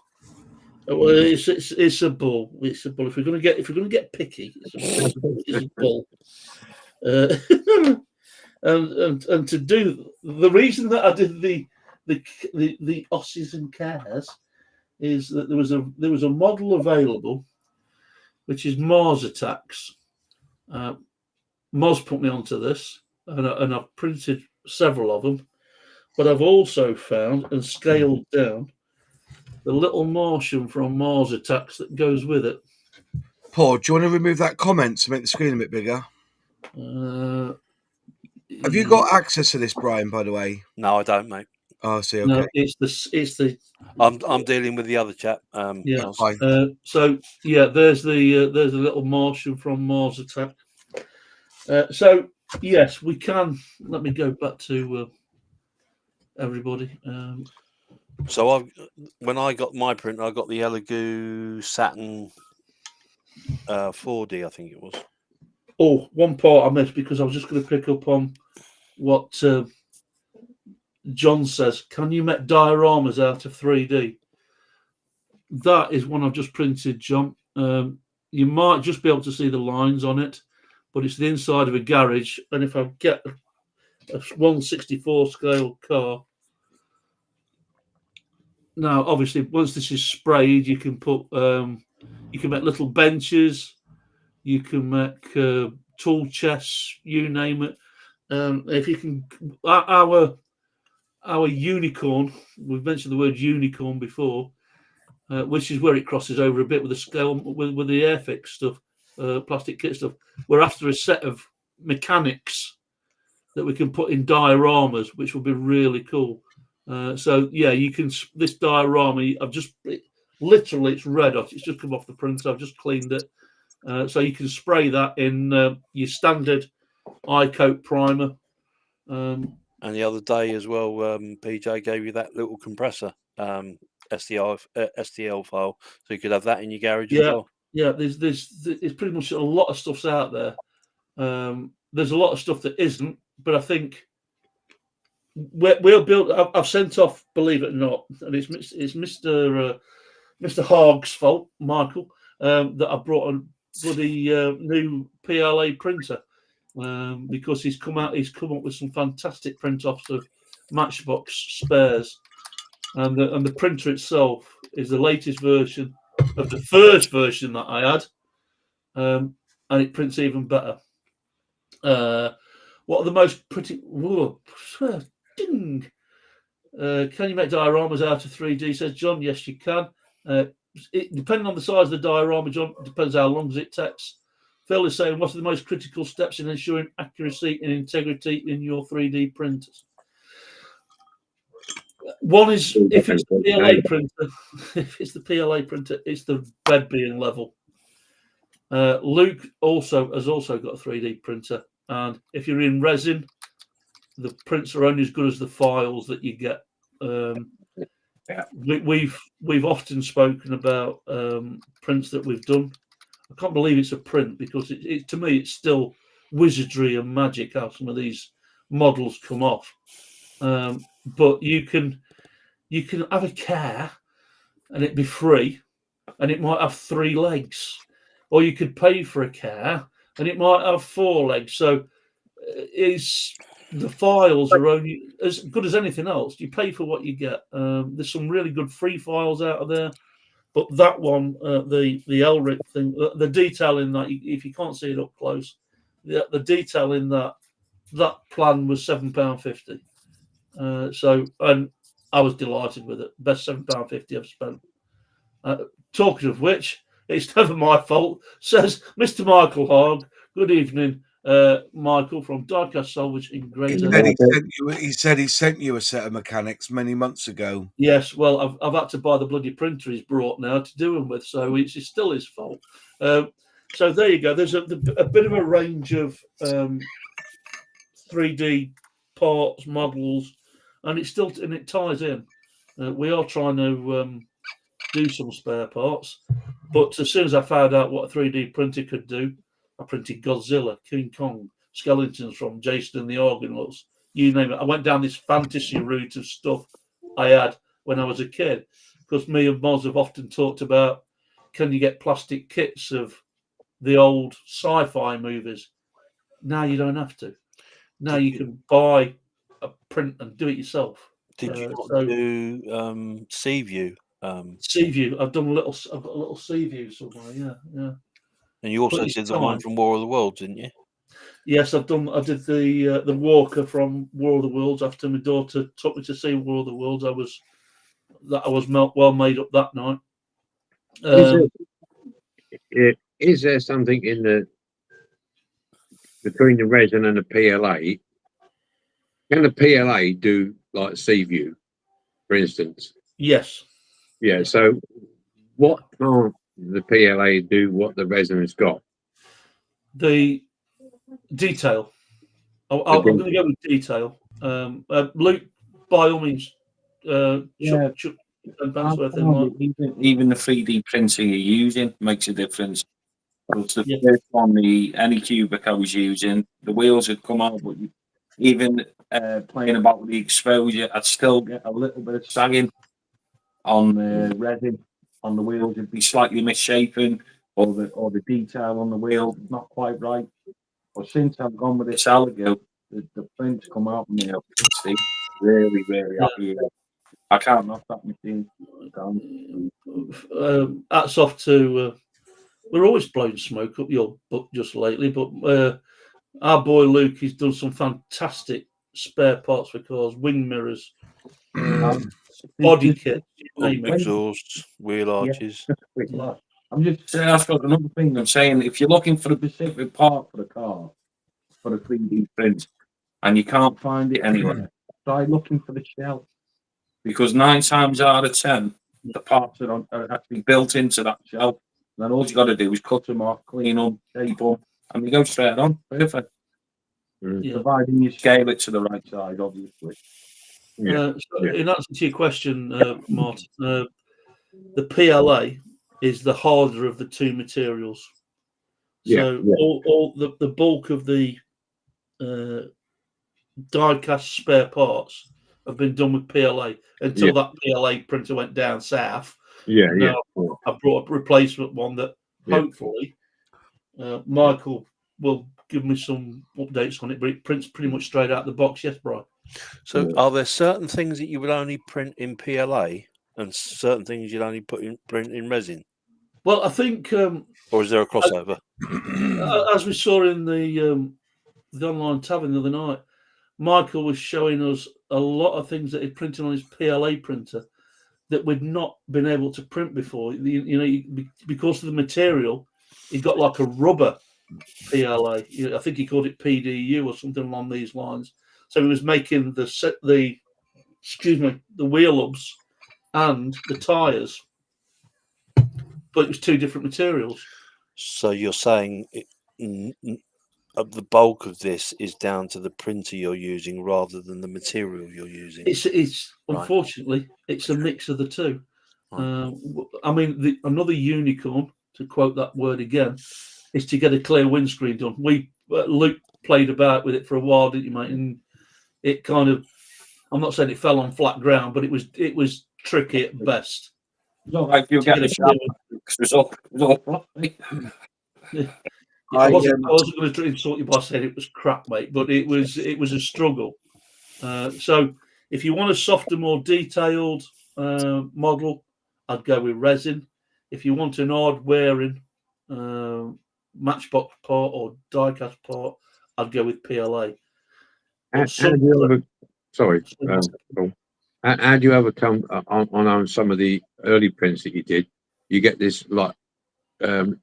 Well, it's a bull. It's a bull. If we're going to get picky, it's a bull. And to do the reason that I did the osses and cars is that there was a model available, which is Mars Attacks. Moz put me onto this, and I've printed several of them, but I've also found and scaled down the little Martian from Mars Attacks that goes with it. Paul, do you want to remove that comment to make the screen a bit bigger? Have you got access to this, Brian, by the way? No, I don't, mate. Oh, I see, okay. No, it's the. I'm dealing with the other chap. Yeah. Miles. Fine. So yeah, there's the little Martian from Mars Attack. So yes, we can. Let me go back to everybody. So when I got my print, I got the Elegoo Saturn 4D, I think it was. Oh, one part I missed because I was just going to pick up on what John says. Can you make dioramas out of 3D? That is one I've just printed, John. You might just be able to see the lines on it, but it's the inside of a garage. And if I get a 1/64 scale car, now obviously once this is sprayed, you can put you can make little benches, you can make tool chests, you name it. If you can, our unicorn, we've mentioned the word unicorn before, which is where it crosses over a bit with the scale with the Airfix stuff, plastic kit stuff. We're after a set of mechanics that we can put in dioramas, which will be really cool. So yeah, you can. This diorama, I've just literally, it's red hot. It's just come off the printer. I've just cleaned it, so you can spray that in your standard iCoat primer. And the other day as well, PJ gave you that little compressor STL file, so you could have that in your garage as well. Yeah, there's pretty much a lot of stuff's out there. There's a lot of stuff that isn't, but I think we'll build. I've sent off, believe it or not, and it's Mr. Haag's fault, Michael, that I brought a bloody new PLA printer because he's come up with some fantastic print offs of Matchbox spares, and the printer itself is the latest version of the first version that I had, and it prints even better. What are the most pretty? Whoa, ding. Can you make dioramas out of 3D? Says John. Yes, you can. Depending on the size of the diorama, John, depends how long it takes. Phil is saying, what are the most critical steps in ensuring accuracy and integrity in your 3D printers? One is if it's the PLA printer. If it's the PLA printer, it's the bed being level. Luke has also got a 3D printer, and if you're in resin, the prints are only as good as the files that you get. We've often spoken about prints that we've done. I can't believe it's a print because to me it's still wizardry and magic how some of these models come off. But you can have a car and it'd be free, and it might have 3 legs, or you could pay for a car and it might have 4 legs. So the files are only as good as anything else. You pay for what you get. There's some really good free files out of there, but that one, the Elric thing, the detail in that, if you can't see it up close, the detail in that plan was £7.50. So, and I was delighted with it. Best £7.50 I've spent. Talking of which, it's never my fault, says Mr. Michael Haag. Good evening, Michael from Diecast Salvage in Grays. He said he sent you a set of mechanics many months ago. Yes, well, I've had to buy the bloody printer he's brought now to do them with, so it's still his fault. So there you go. There's a bit of a range of 3D parts, models, and it ties in. We are trying to do some spare parts, but as soon as I found out what a 3D printer could do, I printed Godzilla, King Kong, skeletons from Jason and the Argonauts, you name it. I went down this fantasy route of stuff I had when I was a kid, because me and Moz have often talked about, can you get plastic kits of the old sci-fi movies? Now you don't have to. Now you can buy a print and do it yourself. Did you do Seaview? Seaview. I've got a little Seaview somewhere. Yeah. And you also did the one from War of the Worlds, didn't you? Yes, I did the Walker from War of the Worlds. After my daughter took me to see War of the Worlds, I was well made up that night. is there something in the between the resin and the PLA? Can the PLA do like sea view, for instance? Yes. Yeah. So what can't the PLA do what the resin has got? The detail. I'm going to go with detail. Luke, by all means, Yeah. chuck Bandsworth in line. Even the 3D printer you're using makes a difference. Because the Yeah. first one, the Anycubic I was using, the wheels had come out, but even playing about with the exposure, I'd still get a little bit of sagging on the resin. On the wheels, it'd be slightly misshapen, or the detail on the wheel not quite right. But since I've gone with this Aligo, the prints come out in the see, really, really happy with it. I can't knock that machine down. Hats off to. We're always blowing smoke up your butt just lately, but our boy Luke, he's done some fantastic spare parts for cars, wing mirrors, body kit, exhausts, wheel arches. Yeah. I'm just saying, that's got another thing I'm saying. If you're looking for a specific part for the car, for a 3D print, and you can't find it anywhere, try looking for the shell. Because 9 times out of 10, the parts are actually built into that shell. And then all you got to do is cut them off, clean them, shape them, and they go straight on. Perfect. Yeah. Providing you scale it to the right size, obviously. So in answer to your question, Martin, the PLA is the harder of the two materials. So all the bulk of the die-cast spare parts have been done with PLA until that PLA printer went down south. I brought a replacement one that hopefully Michael will give me some updates on it, but it prints pretty much straight out the box. Yes, Brian. So are there certain things that you would only print in PLA and certain things you'd only print in resin? Well, I think, or is there a crossover? As we saw in the online tavern the other night, Michael was showing us a lot of things that he printed on his PLA printer that we'd not been able to print before. Because of the material, he got like a rubber PLA. I think he called it PDU or something along these lines. So he was making the wheel hubs and the tires, but it was two different materials. So you're saying the bulk of this is down to the printer you're using rather than the material you're using? It's unfortunately it's a mix of the two. I mean, another unicorn, to quote that word again, is to get a clear windscreen done. Luke played about with it for a while, didn't you, mate? And it kind of, I'm not saying it fell on flat ground, but it was tricky at best. Not like you'll get a shot. It was all flat. I wasn't going to insult you by saying it was crap, mate, but it was a struggle. So if you want a softer, more detailed model, I'd go with resin. If you want an hard wearing matchbox part or die-cast part, I'd go with PLA. How do you overcome on some of the early prints that you did? You get this like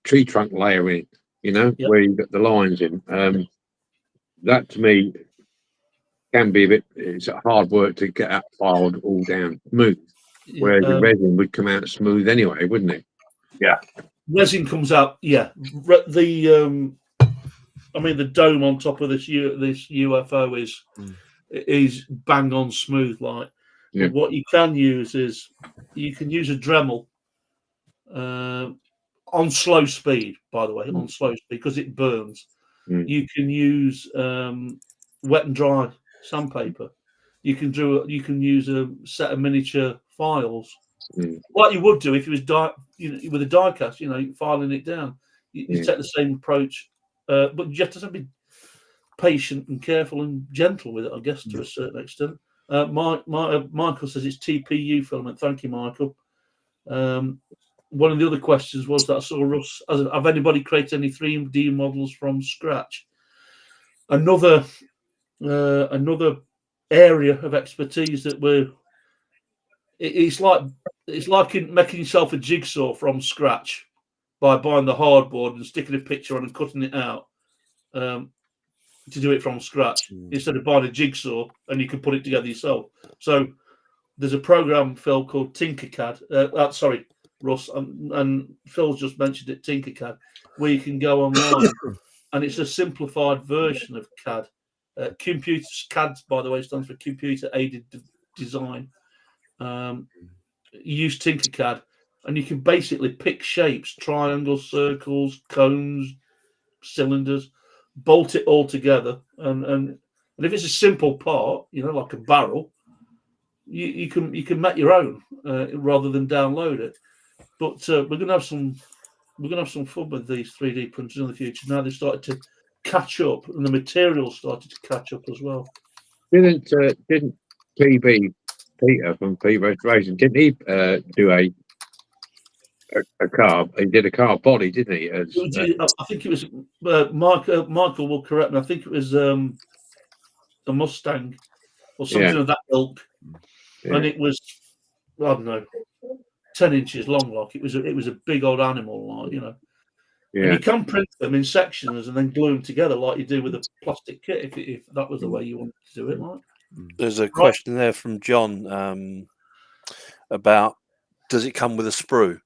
tree trunk layering, where you got the lines in. That to me can be it's hard work to get that filed all down smooth. Whereas the resin would come out smooth anyway, wouldn't it? Yeah, resin comes out. Yeah, the dome on top of this UFO is bang on smooth, like. Yeah. But what you can use is you can use a Dremel on slow speed. By the way, on slow speed because it burns. You can use wet and dry sandpaper. You can use a set of miniature files, like you would do if you was with a die cast. Filing it down. You take the same approach, but you have to be patient and careful and gentle with it, I guess, to a certain extent. Michael says it's TPU filament. Thank you, Michael. One of the other questions was that I saw Russ. Have anybody created any 3D models from scratch? Another area of expertise that it's like making yourself a jigsaw from scratch. by buying the hardboard and sticking a picture on and cutting it out to do it from scratch instead of buying a jigsaw and you can put it together yourself. So there's a program, Phil, called Tinkercad. Sorry, Russ, and Phil's just mentioned it, Tinkercad, where you can go online and it's a simplified version of CAD. CAD, by the way, stands for Computer Aided Design. You use Tinkercad and you can basically pick shapes, triangles, circles, cones, cylinders, bolt it all together. And if it's a simple part, like a barrel, you can make your own rather than download it. But we're gonna have some fun with these 3D printers in the future. Now they've started to catch up, and the materials started to catch up as well. Didn't PB Peter from P Restoration, didn't he do a car? He did a car body, didn't he? I think it was Michael will correct me. I think it was a Mustang or something of that ilk, and it was, I don't know, 10 inches long. Like it was a big old animal, like And you can print them in sections and then glue them together like you do with a plastic kit if that was the way you wanted to do it. Like. There's a question there from John about, does it come with a sprue?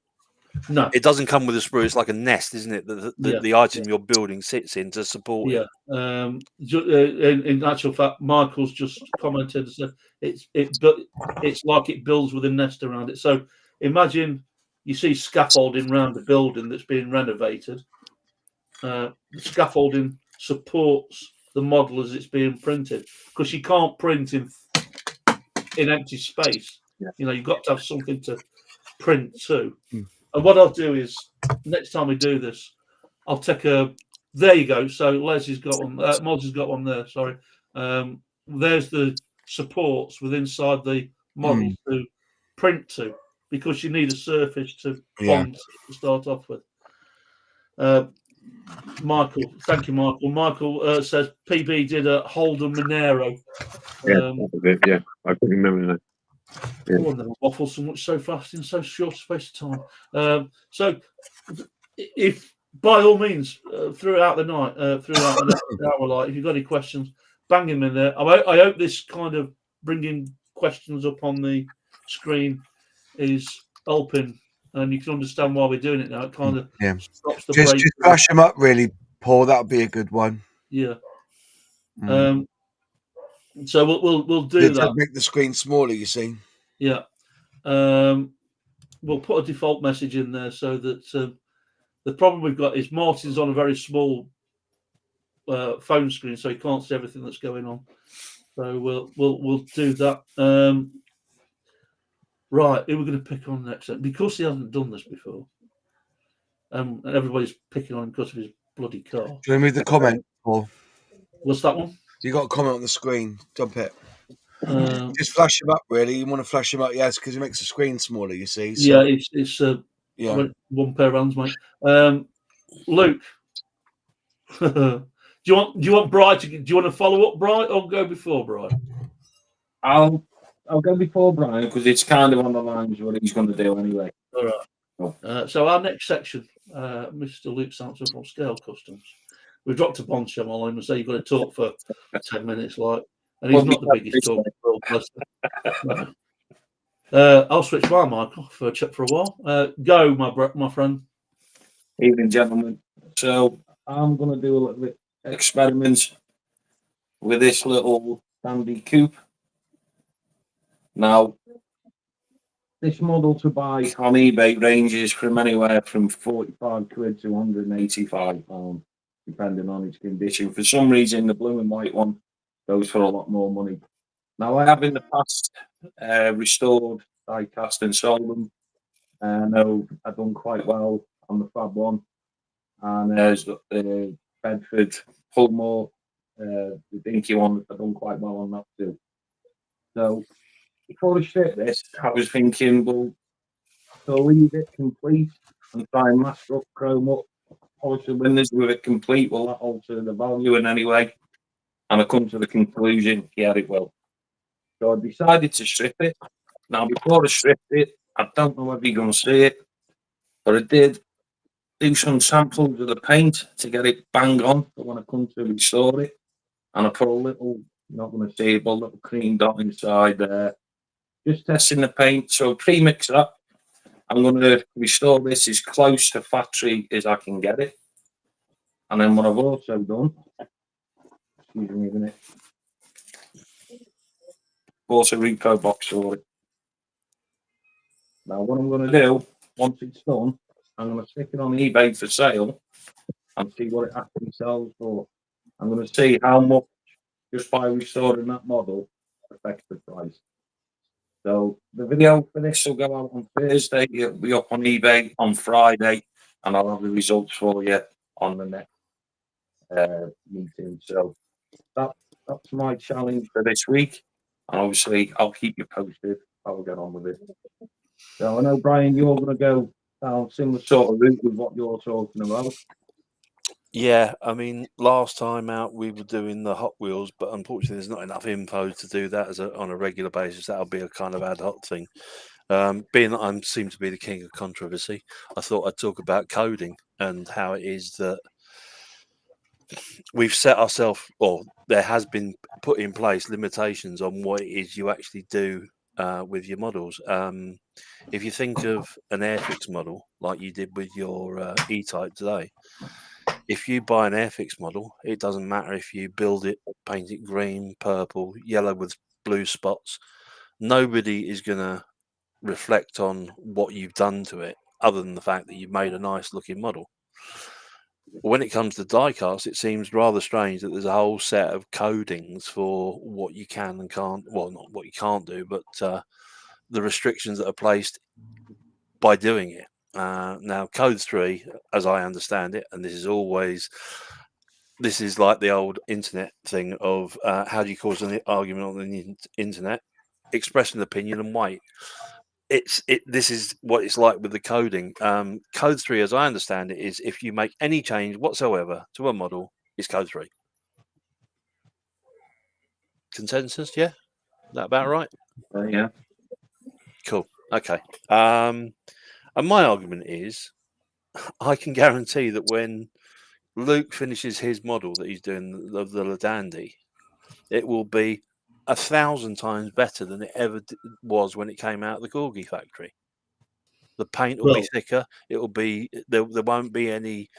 No, it doesn't come with a sprue. It's like a nest, isn't it? The item you're building sits in to support it. In actual fact, Michael's just commented and said it's like it builds with a nest around it. So imagine you see scaffolding around a building that's being renovated. The scaffolding supports the model as it's being printed, because you can't print in empty space. You've got to have something to print to. And what I'll do is, next time we do this, I'll take there you go. So Leslie's got one, Moz has got one there, sorry. There's the supports with inside the model to print to, because you need a surface to bond to start off with. Michael, thank you, Michael. Michael says PB did a Holden Monero. I couldn't remember that. Oh, they waffle so much so fast in so short space of time. So, if by all means, throughout the night, throughout the next hour, like if you've got any questions, bang them in there. I hope this kind of bringing questions up on the screen is helping, and you can understand why we're doing it now. It kind of stops the break. Just flash them up, really, Paul. That would be a good one. Yeah. So we'll do that. Make the screen smaller, you see. Yeah. We'll put a default message in there so that the problem we've got is Martin's on a very small phone screen, so he can't see everything that's going on. So we'll do that. Right, who we're going to pick on next? Because he hasn't done this before, and everybody's picking on him because of his bloody car. Do you want to read the comment, Paul? What's that one? You got a comment on the screen. Jump it. Just flash him up, really. You want to flash him up, yes, because it makes the screen smaller. You see. So, it's one pair of hands, mate. Luke, do you want Bright? Do you want to follow up Bright or go before Bright? I'll go before Brian, because it's kind of on the lines of what he's going to do anyway. All right. So our next section, Mr. Luke Sampson from Scale Customs. We've dropped a bombshell on him and say you've got to talk for 10 minutes, like, and he's not the biggest talker in the world. I'll switch my mic off for a while. Go, my friend. Evening, gentlemen. So I'm going to do a little bit of experiments with this little dandy coupe. Now, this model to buy on eBay ranges from anywhere from 45 quid to 185 pounds, depending on its condition. For some reason, the blue and white one goes for a lot more money. Now, I have in the past restored, die cast and sold them. I know I've done quite well on the Fab one. And there's the Bedford Hullmore, the dinky one, I've done quite well on that too. So, before I strip this, I was thinking, well, so leave it complete and try and master up, chrome up, polish the windows with it complete. Will that alter the value in any way? And I come to the conclusion, yeah, it will. So I decided to strip it. Now, before I stripped it, I don't know if you're going to see it, but I did do some samples of the paint to get it bang on for when I come to restore it. And I put a little, you're not going to see it, but a little cream dot inside there. Just testing the paint. So pre-mix that. I'm going to restore this as close to factory as I can get it. And then what I've also done, excuse me a minute, also repo box for it. Now what I'm going to do, once it's done, I'm going to stick it on eBay for sale and see what it actually sells for. I'm going to see how much, just by restoring that model, affects the price. So the video for this will go out on Thursday. It'll be up on eBay on Friday, and I'll have the results for you on the next meeting. So that's my challenge for this week. And obviously, I'll keep you posted. I'll get on with it. So I know, Brian, you're going to go down similar sort of route with what you're talking about. Yeah, I mean, last time out we were doing the Hot Wheels, but unfortunately there's not enough info to do that on a regular basis. That'll be a kind of ad hoc thing. Being that I seem to be the king of controversy, I thought I'd talk about coding and how it is that we've set ourselves, or there has been put in place limitations on what it is you actually do with your models. If you think of an Airfix model like you did with your E-Type today, if you buy an Airfix model, it doesn't matter if you build it, paint it green, purple, yellow with blue spots. Nobody is going to reflect on what you've done to it other than the fact that you've made a nice looking model. When it comes to diecast, it seems rather strange that there's a whole set of codings for what you can and can't, well, not what you can't do, but the restrictions that are placed by doing it. Now, Code 3, as I understand it, and this is like the old internet thing of how do you cause an argument on the internet? Express an opinion and wait. This is what it's like with the coding. Code 3, as I understand it, is if you make any change whatsoever to a model, it's Code 3. Consensus, yeah? Is that about right? Yeah. Cool. Okay. And my argument is, I can guarantee that when Luke finishes his model that he's doing of the Ladandi, it will be 1,000 times better than it ever was when it came out of the Corgi factory. The paint will be thicker. It will be there won't be any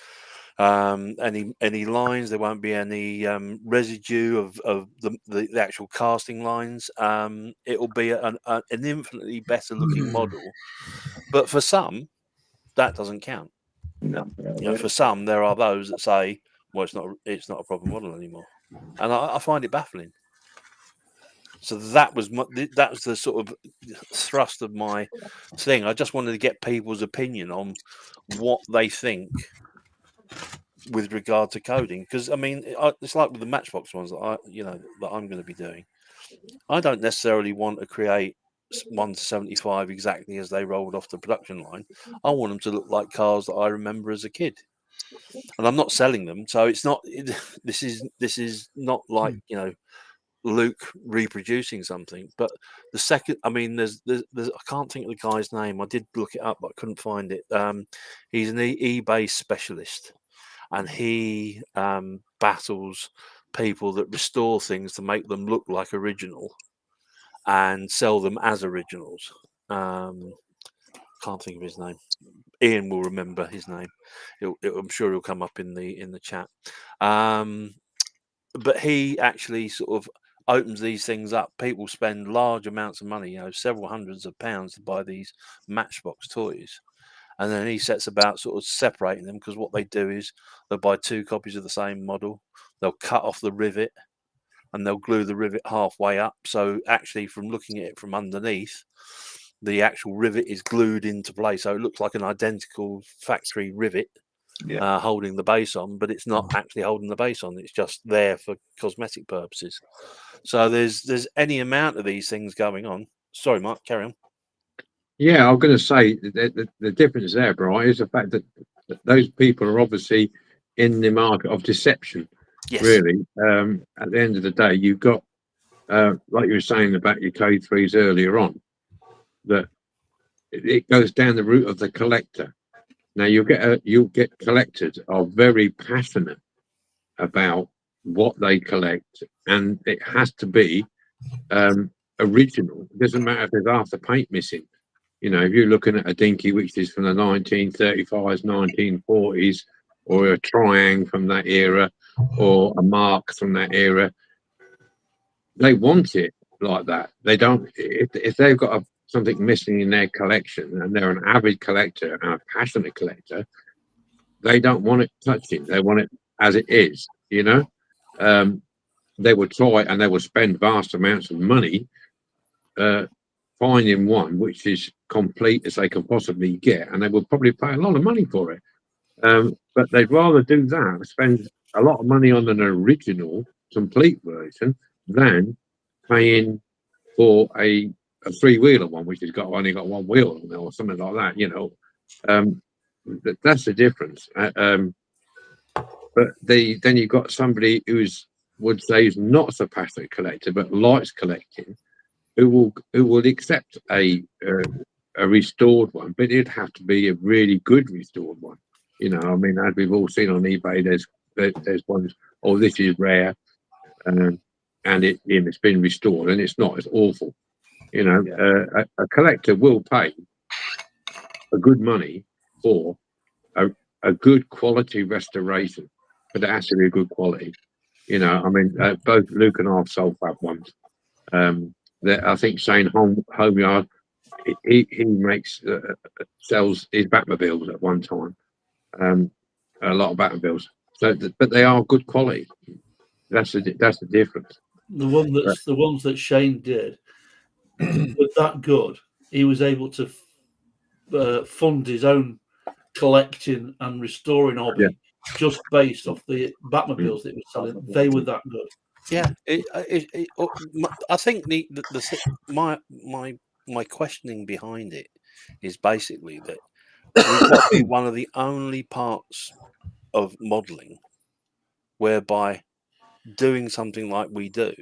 lines. There won't be any residue of the actual casting lines. It will be an infinitely better looking model. But for some, that doesn't count. No, For some, there are those that say, "Well, it's not a proper model anymore," and I find it baffling. So that was the sort of thrust of my thing. I just wanted to get people's opinion on what they think with regard to coding, because I mean, it's like with the Matchbox ones that I'm going to be doing. I don't necessarily want to create 1 to 75 exactly as they rolled off the production line. I want them to look like cars that I remember as a kid, and I'm not selling them. So it's not. This is not like Luke reproducing something. But the second, I mean, there's I can't think of the guy's name. I did look it up, but I couldn't find it. He's an eBay specialist, and he battles people that restore things to make them look like original and sell them as originals. Can't think of his name. Ian will remember his name. I'm sure he'll come up in the chat. But he actually sort of opens these things up. People spend large amounts of money, several hundreds of pounds to buy these Matchbox toys. And then he sets about sort of separating them, because what they do is they'll buy 2 copies of the same model. They'll cut off the rivet and they'll glue the rivet halfway up. So actually, from looking at it from underneath, the actual rivet is glued into place. So it looks like an identical factory rivet holding the base on, but it's not actually holding the base on. It's just there for cosmetic purposes. So there's any amount of these things going on. Sorry, Mark, carry on. Yeah, I'm going to say the difference there, Brian, is the fact that those people are obviously in the market of deception. Yes. Really. At the end of the day, you've got, like you were saying about your Code 3s earlier on, that it goes down the route of the collector. Now you'll get collectors are very passionate about what they collect, and it has to be original. It doesn't matter if there's half the paint missing. You know, if you're looking at a dinky which is from the 1935s, 1940s, or a triangle from that era, or a mark from that era, they want it like that. They don't. If they've got something missing in their collection, and they're an avid collector and a passionate collector, they don't want it touching. They want it as it is. You know, they will try and they will spend vast amounts of money finding one which is complete as they can possibly get, and they will probably pay a lot of money for it. But they'd rather do that, spend a lot of money on an original complete version than paying for a three-wheeler one which has only got one wheel on it or something like that. You know, that's the difference. But then you've got somebody would say is not so passionate collector but likes collecting, who will accept a restored one, but it'd have to be a really good restored one. You know, I mean, as we've all seen on eBay, there's ones, oh, this is rare, and it's been restored, and it's not. It's awful. You know, a collector will pay a good money for a good quality restoration, but it has to be a good quality. You know, I mean, both Luke and I have sold fab ones. I think Shane Homeyard, he sells his Batmobiles at one time, a lot of Batmobiles. So, but they are good quality. That's the difference. The ones that Shane did were that good. He was able to fund his own collecting and restoring hobby just based off the Batmobiles that he was selling. They were that good. Yeah, I think my questioning behind it is basically that we've got to be one of the only parts of modelling whereby doing something like we do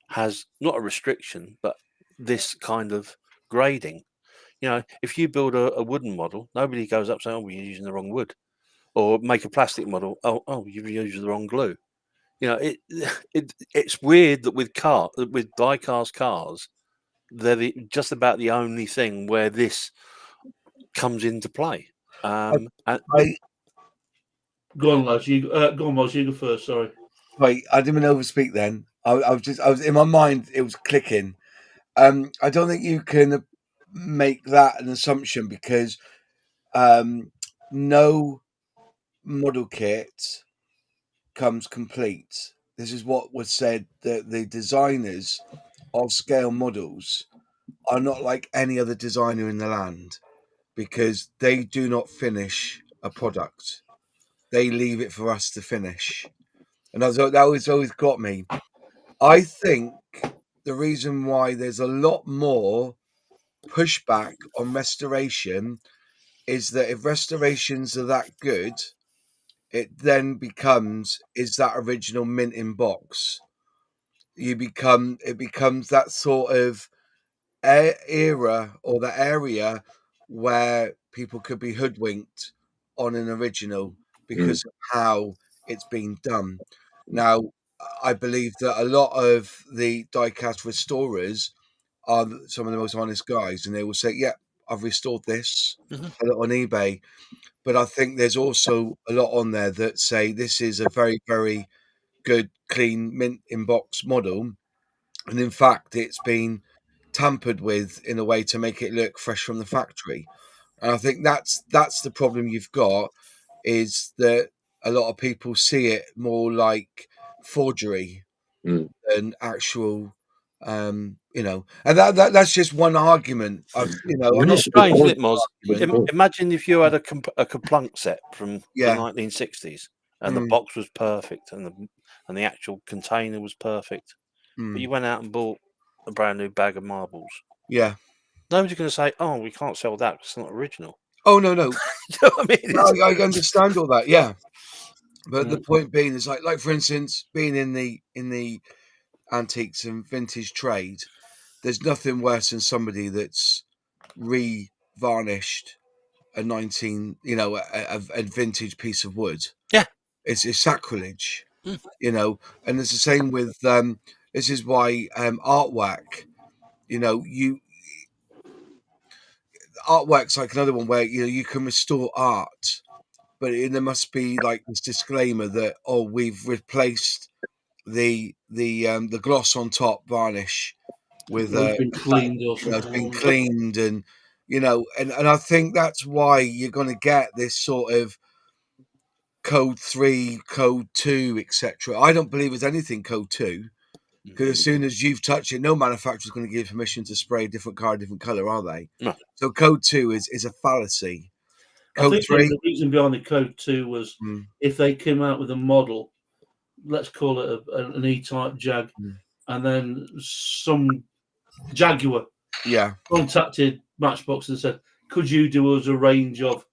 has not a restriction, but this kind of grading. You know, if you build a wooden model, nobody goes up saying, "Oh, you're using the wrong wood," or make a plastic model. Oh, you've used the wrong glue. You know, it's weird that with die-cast cars, they're just about the only thing where this comes into play. Go on, lads. Go on, Moz. You go first. Sorry. Wait, I didn't even overspeak then. I was in my mind. It was clicking. I don't think you can make that an assumption because no model kit comes complete. This is what was said, that the designers of scale models are not like any other designer in the land, because they do not finish a product. They leave it for us to finish. And that always got me. I think the reason why there's a lot more pushback on restoration is that if restorations are that good, it then becomes, is that original mint in box? It becomes that sort of era or that area where people could be hoodwinked on an original because of how it's been done. Now, I believe that a lot of the diecast restorers are some of the most honest guys, and they will say, "Yeah, I've restored this, Mm-hmm. put it on eBay." But I think there's also a lot on there that say this is a very, very good, clean mint in box model, and in fact, it's been tampered with in a way to make it look fresh from the factory. And I think that's the problem you've got, is that a lot of people see it more like forgery than actual, and that's just one argument. It's strange, isn't it, Moz? Imagine if you had a Kaplunk set from the 1960s and the box was perfect and the actual container was perfect, but you went out and bought a brand new bag of marbles. Yeah. Nobody's going to say, "Oh, we can't sell that because it's not original." Oh, no. You know what I mean? I understand all that, yeah. But the point being is like for instance, being in the antiques and vintage trade, there's nothing worse than somebody that's re-varnished a 19, a vintage piece of wood. Yeah. It's sacrilege, Mm. and it's the same with this is why artwork, artwork's like another one where you can restore art, but there must be like this disclaimer that we've replaced the gloss on top varnish with It's been cleaned or it's something. been cleaned, and and I think that's why you're going to get this sort of code 3, code 2, etc. I don't believe there's anything code 2, because as soon as you've touched it, no manufacturer's going to give permission to spray a different car, a different color, are they? No. So code 2 is a fallacy. I Code think 3, the reason behind the code 2 was if they came out with a model, let's call it an E-type Jag, and then some Jaguar contacted Matchbox and said, could you do us a range of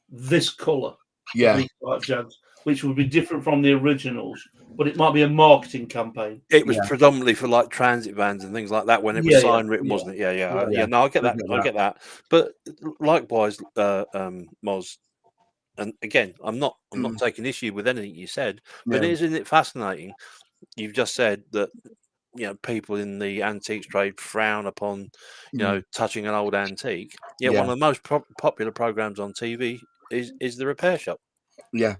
this colour of E-type Jags, which would be different from the originals, but it might be a marketing campaign. It was predominantly for like transit vans and things like that when it was sign written, wasn't it? Yeah. No, I get that. I get that. But likewise, Moz, and again, I'm not taking issue with anything you said, but isn't it fascinating? You've just said that people in the antiques trade frown upon touching an old antique. One of the most popular programs on TV is the repair shop. Yeah.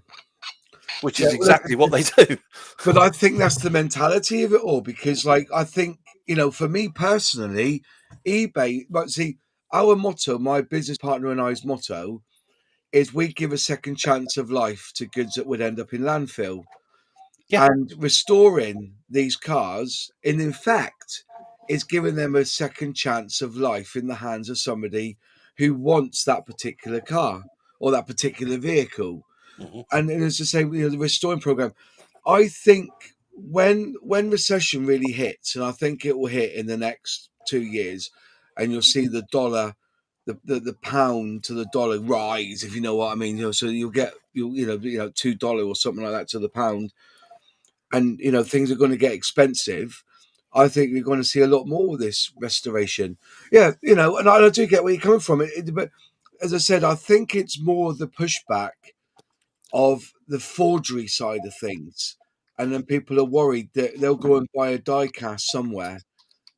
Which is exactly what they do. But I think that's the mentality of it all, because like I think, for me personally, eBay, but see, our motto, my business partner and I's motto, is we give a second chance of life to goods that would end up in landfill. Yeah. And restoring these cars, in fact, is giving them a second chance of life in the hands of somebody who wants that particular car or that particular vehicle. And it's the same, the restoring program. I think when recession really hits, and I think it will hit in the next 2 years, and you'll see the dollar, the pound to the dollar rise, if you know what I mean. So you'll get $2 or something like that to the pound, and things are going to get expensive. I think we're going to see a lot more of this restoration. Yeah, and I do get where you're coming from. But as I said, I think it's more the pushback of the forgery side of things, and then people are worried that they'll go and buy a die cast somewhere.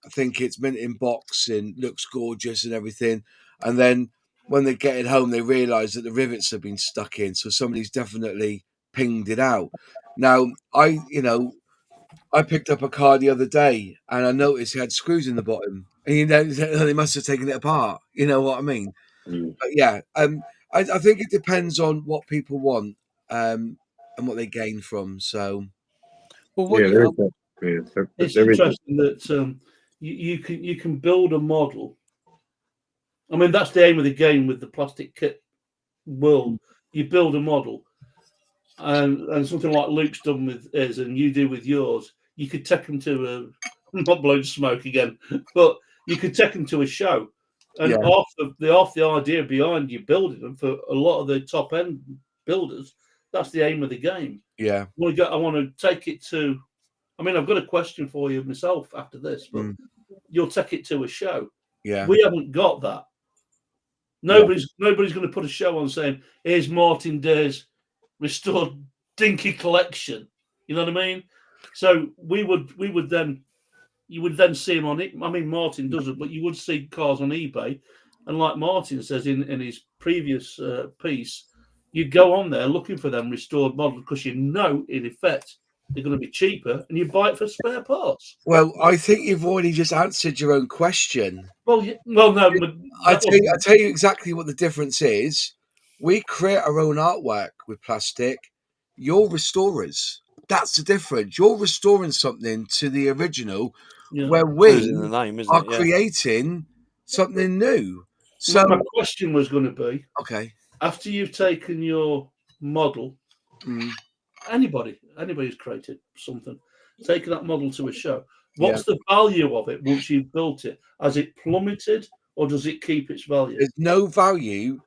I think it's mint in box and looks gorgeous and everything, and then when they get it home, they realise that the rivets have been stuck in, so somebody's definitely pinged it out. Now, I picked up a car the other day, and I noticed it had screws in the bottom, and they must have taken it apart. You know what I mean? But yeah, I think it depends on what people want and what they gain from. So, it's interesting that you can build a model. I mean, that's the aim of the game with the plastic kit world. You build a model, and something like Luke's done with his, and you do with yours. You could take them to not blowing smoke again, but you could take them to a show. And half the idea behind you building them for a lot of the top end builders, that's the aim of the game. Yeah. I want to take it to. I mean, I've got a question for you myself after this, but you'll take it to a show. Yeah. We haven't got that. Nobody's going to put a show on saying, "Here's Martin Day's restored dinky collection." You know what I mean? So you would then see him on it. I mean, Martin doesn't, but you would see cars on eBay. And like Martin says in his previous piece, you go on there looking for them restored models because in effect, they're going to be cheaper, and you buy it for spare parts. Well, I think you've already just answered your own question. Well, no. But I tell you exactly what the difference is. We create our own artwork with plastic. You're restorers. That's the difference. You're restoring something to the original, where we are creating something new. So my question was going to be, okay, after you've taken your model, anybody who's created something, taking that model to a show, what's the value of it once you've built it? Has it plummeted, or does it keep its value? There's no value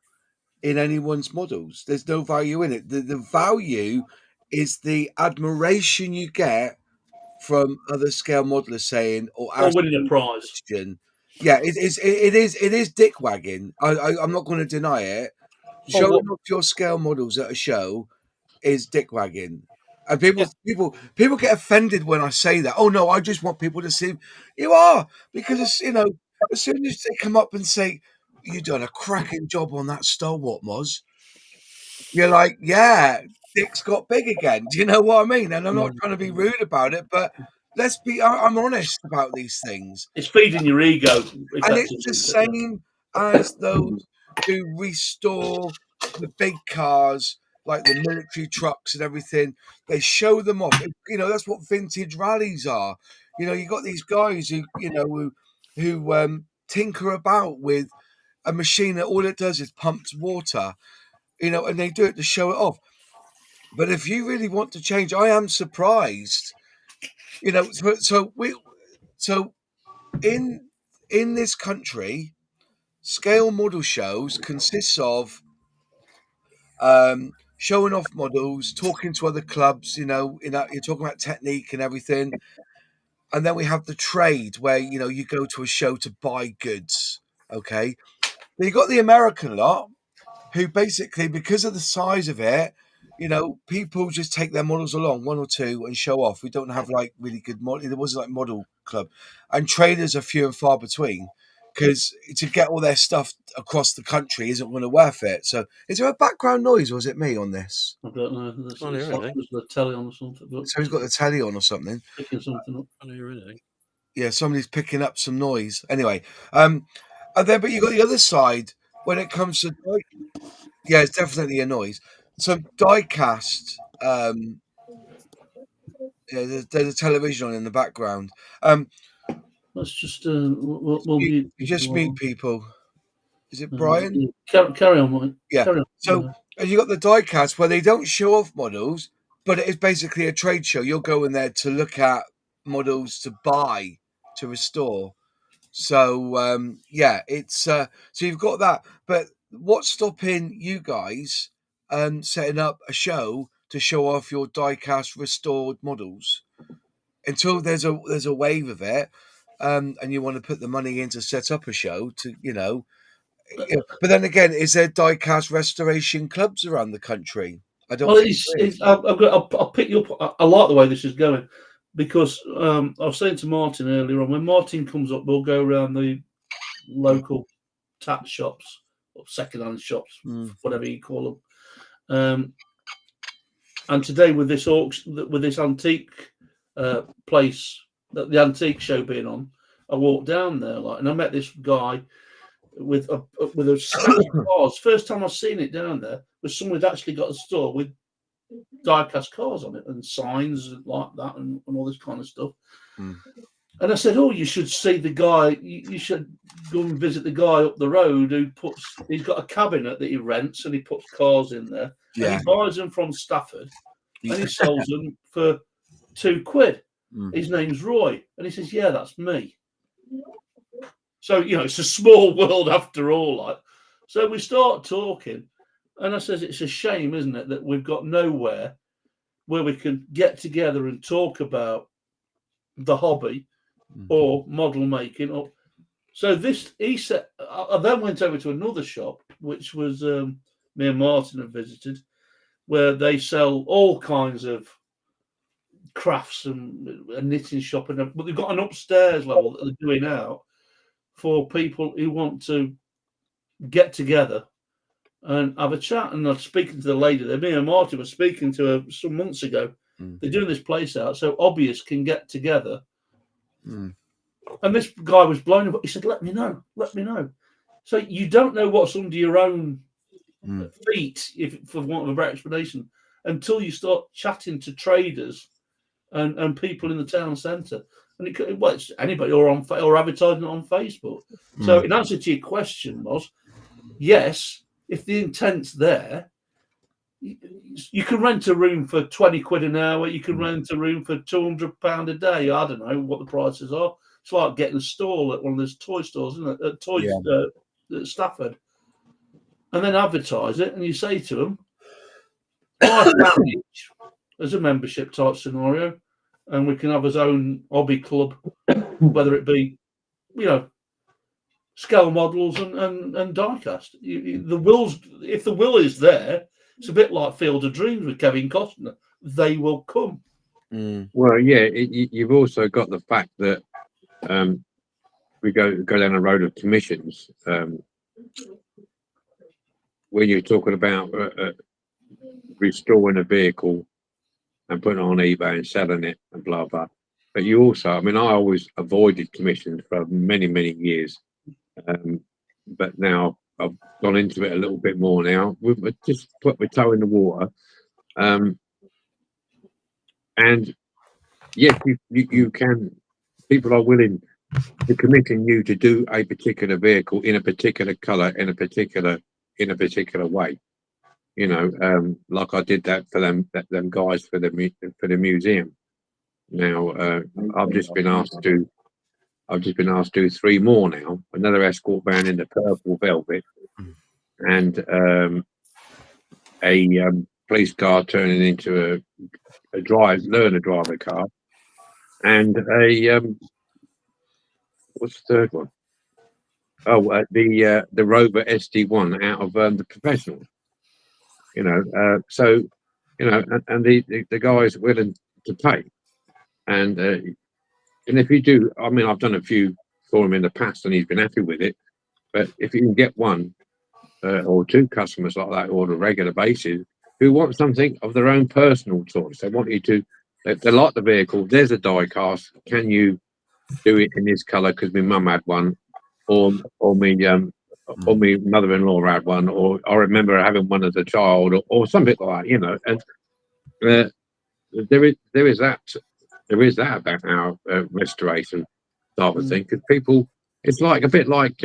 in anyone's models. There's no value in it. The value is the admiration you get from other scale modelers saying or winning a prize. Yeah, it is dick wagging. I'm not going to deny it. showing off your scale models at a show is dick wagging. And people get offended when I say that. Oh no, I just want people to see. You are, because it's, you know, as soon as they come up and say you've done a cracking job on that Stalwart, Moz, you're like, yeah, dick's got big again. Do you know what I mean? And I'm not trying to be rude about it, but I'm honest about these things. It's feeding your ego. And it's the same as those who restore the big cars, like the military trucks and everything. They show them off. You know, that's what vintage rallies are. You know, you got these guys who, you know, who tinker about with a machine that all it does is pumps water, you know, and they do it to show it off. But if you really want to change, I am surprised, you know. So in this country, scale model shows consists of showing off models, talking to other clubs, you know, you're talking about technique and everything. And then we have the trade where, you know, you go to a show to buy goods. Okay. Then you got the American lot who basically, because of the size of it, you know, people just take their models along, one or two, and show off. We don't have like really good model. There wasn't like model club, and traders are few and far between because to get all their stuff across the country isn't going to worth it. So, is there a background noise, or is it me on this? I don't know. There's the telly on or something. But So he's got the telly on or something. picking something up. Yeah, somebody's picking up some noise. Anyway, and then but you got the other side when it comes to. Yeah, it's definitely a noise. So diecast, yeah, there's a television on in the background. Let's just we'll You just meet people. Is it Brian? Carry on, Mike. Yeah. Carry on. So and you got the diecast where they don't show off models, but it is basically a trade show. You're going there to look at models to buy, to restore. So yeah, it's so you've got that. But what's stopping you guys setting up a show to show off your diecast restored models until there's a wave of it, and you want to put the money in to set up a show to, you know. But then again, is there diecast restoration clubs around the country? I don't. Well, I'll pick you up. I like the way this is going because I was saying to Martin earlier on, when Martin comes up, we'll go around the local tat shops or second-hand shops, whatever you call them. And today, with this auction, with this antique place, the antique show being on, I walked down there, and I met this guy with a stack of cars. First time I've seen it down there was someone had actually got a store with diecast cars on it and signs like that and all this kind of stuff. And I said, "Oh, you should see the guy. You should go and visit the guy up the road he's got a cabinet that he rents and he puts cars in there. Yeah. And he buys them from Stafford and he sells them for £2. His name's Roy." And he says, "Yeah, that's me." So, you know, it's a small world after all. Like, so we start talking, and I says, "It's a shame, isn't it, that we've got nowhere where we can get together and talk about the hobby or model making." So he said, I then went over to another shop, which was me and Martin have visited, where they sell all kinds of crafts and a knitting shop, but they've got an upstairs level that they're doing out for people who want to get together and have a chat. And I was speaking to the lady there. Me and Martin were speaking to her some months ago. They're doing this place out so hobbyists can get together. And this guy was blown away. He said, let me know. So you don't know what's under your own feet, for want of a better explanation, until you start chatting to traders and people in the town centre. And it's anybody or advertising it on Facebook. So in answer to your question was, yes, if the intent's there, you can rent a room for £20 an hour. You can rent a room for £200 a day. I don't know what the prices are. It's like getting a stall at one of those toy stores, isn't it? At Stafford. And then advertise it, and you say to them, £5 each as a membership type scenario, and we can have his own hobby club, whether it be, you know, scale models and diecast. The wills, if the will is there, it's a bit like Field of Dreams with Kevin Costner. They will come. Well, yeah, you've also got the fact that we go down a road of commissions. When you're talking about restoring a vehicle and putting it on eBay and selling it and blah blah, but you also, I mean, I always avoided commissions for many years, but now I've gone into it a little bit more now. We've just put my toe in the water, and yes, you can. People are willing to commission you to do a particular vehicle in a particular color in a particular way. You know, like I did that for them guys for the museum. Now I've just been asked to do 3 more now. Another escort van in the purple velvet, and a police car turning into a learner driver car, and a what's the third one? Oh, the Rover SD1 out of the Professional. You know, so you know, and the guy's willing to pay, and if you do, I mean, I've done a few for him in the past, and he's been happy with it. But if you can get 1 or 2 customers like that on a regular basis who want something of their own personal choice, they want you to, they like the vehicle. There's a die cast. Can you do it in this colour? Because my mum had one, or my mother-in-law had one, or I remember having one as a child, or something like that, you know. And there is that about our restoration type of thing, because people, it's like a bit like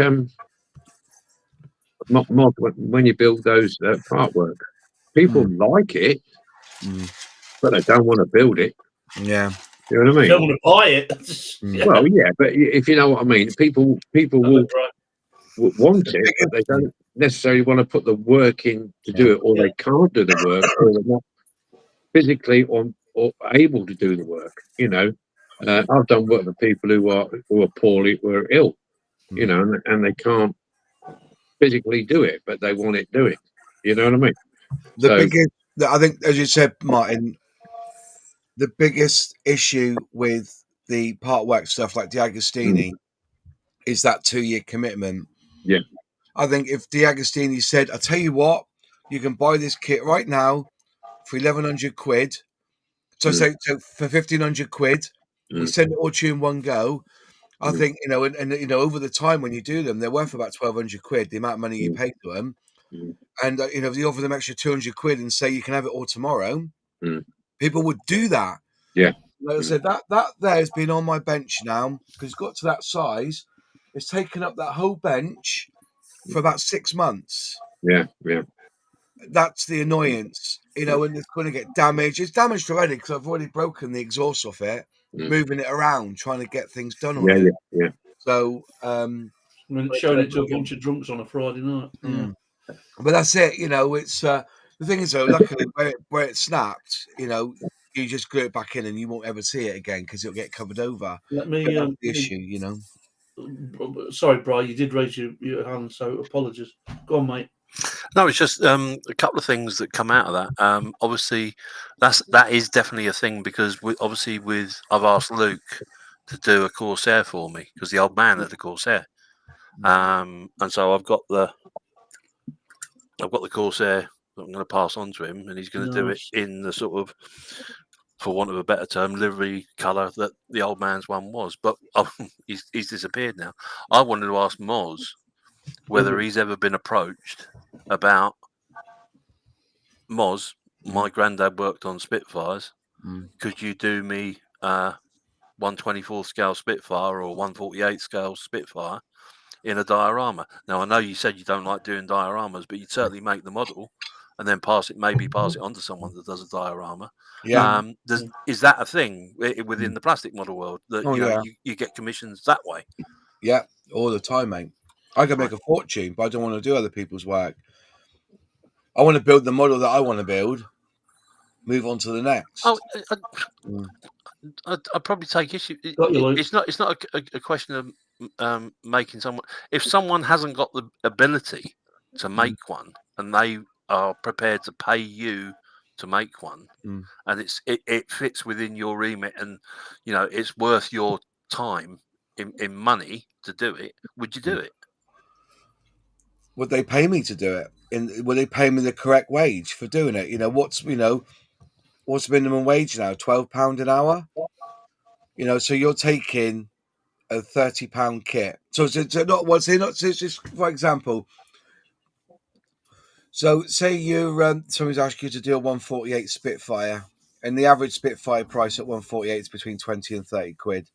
mod when you build those artwork. People like it, but they don't want to build it. Yeah. You know what I mean? Don't want to buy it. Well, yeah, but if you know what I mean, people will want it, but they don't necessarily want to put the work in to do it, or they can't do the work, or they're not physically or able to do the work. You know, I've done work with people who are poorly, who are ill, you know, and they can't physically do it, but they want it doing. You know what I mean? Biggest, I think, as you said, Martin, the biggest issue with the part work stuff like DeAgostini is that 2-year commitment. Yeah. I think if DeAgostini said, "I tell you what, you can buy this kit right now for 1,100 quid. So for 1,500 quid, we send it all to you in one go." I think, you know, and you know, over the time when you do them, they're worth about 1,200 quid, the amount of money you pay to them. And you know, if you offer them extra 200 quid and say you can have it all tomorrow, people would do that. Yeah. Like I said, that there has been on my bench now because it's got to that size. It's taken up that whole bench for about 6 months. Yeah. That's the annoyance, you know, and it's going to get damaged. It's damaged already because I've already broken the exhaust off it, moving it around, trying to get things done on it. Yeah. So, showing it to a bunch of drunks on a Friday night. Yeah. But that's it, you know. It's the thing is, though, luckily where it snapped, you know, you just glue it back in and you won't ever see it again because it'll get covered over. Let me That's the issue, you know. Sorry, Brian, you did raise your hand, so apologies. Go on, mate. No, it's just a couple of things that come out of that. Obviously, that is definitely a thing because I've asked Luke to do a Corsair for me because the old man had a Corsair, and so I've got the Corsair that I'm going to pass on to him, and he's going to do it in the sort of, for want of a better term, livery colour that the old man's one was. But he's disappeared now. I wanted to ask Moz whether he's ever been approached about, Moz, my granddad worked on Spitfires. Could you do me 1/24 scale Spitfire or 1/48 scale Spitfire in a diorama? Now, I know you said you don't like doing dioramas, but you'd certainly make the model and then pass it on to someone that does a diorama. Yeah. Is that a thing within the plastic model world that you get commissions that way? Yeah, all the time, mate. I can make a fortune, but I don't want to do other people's work. I want to build the model that I want to build, move on to the next. Oh, I'd probably take issue. It's not a question of making someone. If someone hasn't got the ability to make one, and they are prepared to pay you to make one, and it fits within your remit, and it's worth your time in money to do it, would you do it? Would they pay me to do it? Would they pay me the correct wage for doing it? What's minimum wage now? £12 an hour. So you're taking a £30 kit. So just for example. So say someone's asked you to do a 148 Spitfire, and the average Spitfire price at 148 is between 20 and 30 quid.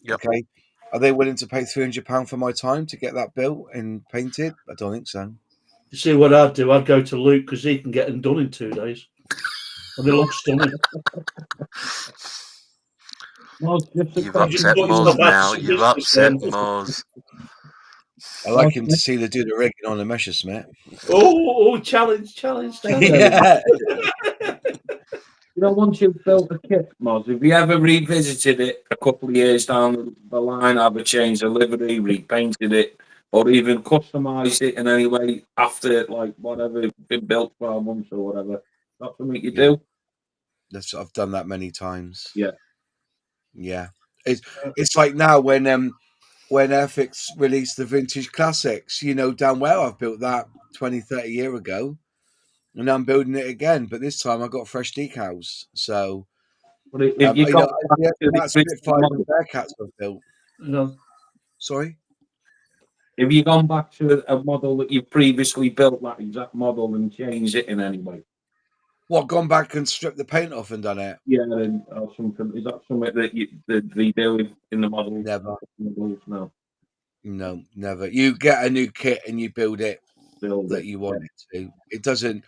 Yep. Okay. Are they willing to pay £300 for my time to get that built and painted? I don't think so. You see what I'd do? I'd go to Luke because he can get them done in 2 days. And they look stunning. You've upset Moz now. You've upset Moz. I like him to see the do the rigging on the Messerschmitt. Oh, challenge. Yeah. Once you've built a kit, Moz, have you ever revisited it a couple of years down the line, ever changed the livery, repainted it, or even customised it in any way after, like, whatever, it's been built 12 months or whatever? That's something you do? I've done that many times. Yeah. It's like now when Airfix released the vintage classics, damn well I've built that 20, 30 years ago, and I'm building it again, but this time I got fresh decals. So But if you got that Spitfire and Bearcats I've built. No. Sorry? Have you gone back to a model that you previously built, that exact model, and changed it in any way? What, gone back and stripped the paint off and done it? Yeah, or something. Is that something that they do in the model? Never. No, Never. You get a new kit and you build it build that it. you want it to. It doesn't.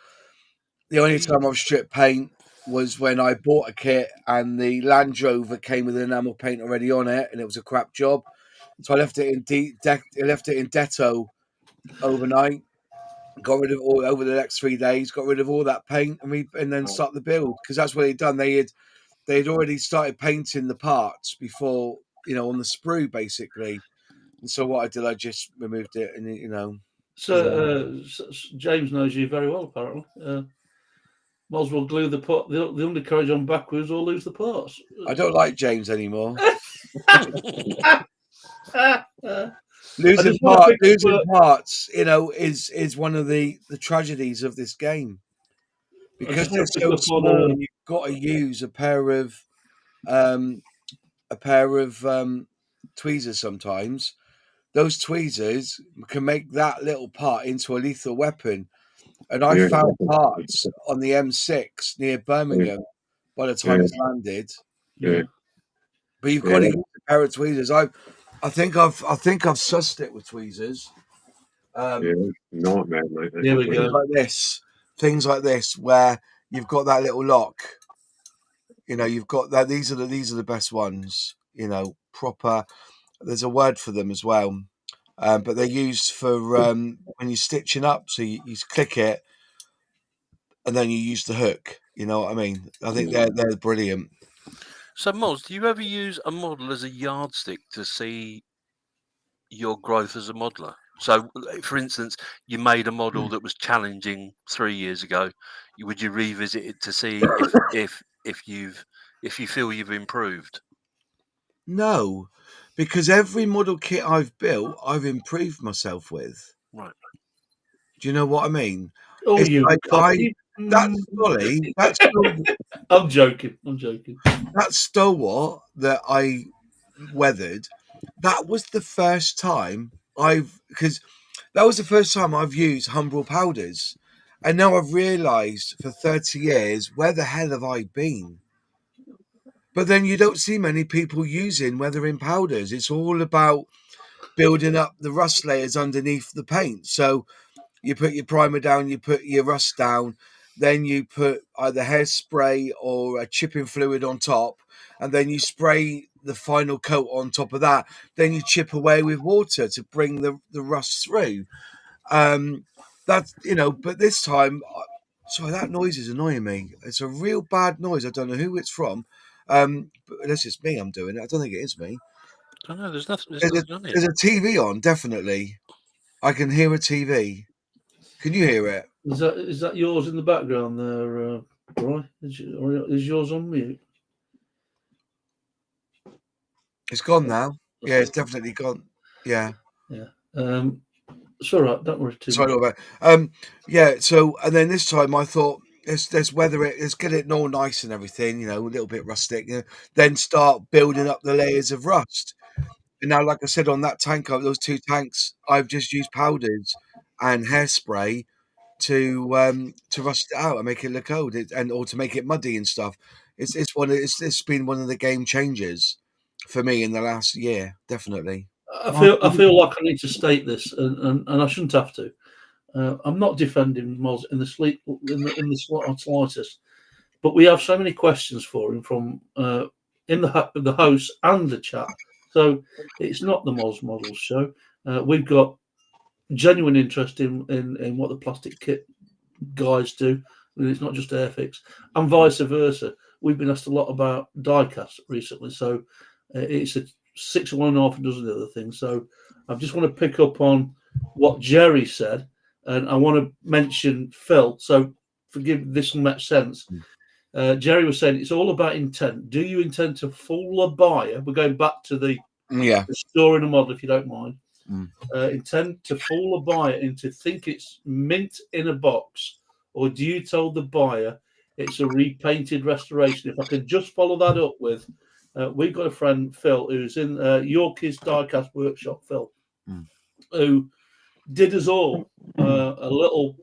The only time I've stripped paint was when I bought a kit and the Land Rover came with enamel paint already on it, and it was a crap job. So I left it in Detto overnight. Got rid of all over the next 3 days. Got rid of all that paint and then start the build, because that's what they'd done. They had already started painting the parts before, on the sprue basically. And so what I did, I just removed it, and So James knows you very well, apparently. Might as well glue the undercarriage on backwards or lose the parts. I don't like James anymore. Losing parts, is one of the tragedies of this game, because they're so small. You've got to use a pair of tweezers sometimes. Those tweezers can make that little part into a lethal weapon. And I found parts on the M6 near Birmingham by the time it's landed. Yeah. But you've got to use a pair of tweezers. I think I've sussed it with tweezers. Nightmare, mate. Here we go. Things like this, where you've got that little lock. You've got that. These are the best ones. Proper. There's a word for them as well, but they're used for when you're stitching up. So you click it, and then you use the hook. You know what I mean? I think they're brilliant. So, Moz, do you ever use a model as a yardstick to see your growth as a modeler? So, for instance, you made a model that was challenging 3 years ago. Would you revisit it to see if you feel you've improved? No, because every model kit I've built, I've improved myself with. Right. Do you know what I mean? Oh, it's you! That's Dolly. I'm joking. That stalwart that I weathered, that was the first time I've used Humbrol powders, and now I've realised for 30 years, where the hell have I been? But then you don't see many people using weathering powders. It's all about building up the rust layers underneath the paint. So you put your primer down, you put your rust down, then you put either hairspray or a chipping fluid on top, and then you spray the final coat on top of that. Then you chip away with water to bring the rust through. But this time, sorry, that noise is annoying me. It's a real bad noise. I don't know who it's from. But unless it's me, I'm doing it. I don't think it is me. I don't know. There's nothing. There's There's a, nothing on there's here. a TV on, definitely. I can hear a TV. Can you hear it? Is that yours in the background there, Roy? Is yours on mute? It's gone now. Yeah, it's definitely gone. Yeah. Yeah. It's all right. Don't worry too Sorry much. about that. Yeah. So, and then this time I thought, let's weather it. Let's get it all nice and everything. You know, a little bit rustic. You know, then start building up the layers of rust. And now, like I said, on that tank, those 2 tanks, I've just used powders and hairspray to rust it out and make it look old, or to make it muddy and stuff. It's been one of the game changers for me in the last year, definitely. I feel like I need to state this, and I shouldn't have to. I'm not defending Moz in the slightest, but we have so many questions for him from in the host and the chat. So it's not the Moz Models show. We've got genuine interest in what the plastic kit guys do. It's not just Airfix, and vice versa. We've been asked a lot about diecast recently, so it's a 6 of one, half a dozen other things. So I just want to pick up on what Jerry said, and I want to mention Phil. So forgive this will make sense. Jerry was saying it's all about intent. Do you intend to fool a buyer? We're going back to the story and the model, if you don't mind. Intend to fool a buyer into think it's mint in a box, or do you tell the buyer it's a repainted restoration? If I could just follow that up with, we've got a friend, Phil, who's in Yorkie's Diecast Workshop, Phil, who did us all a little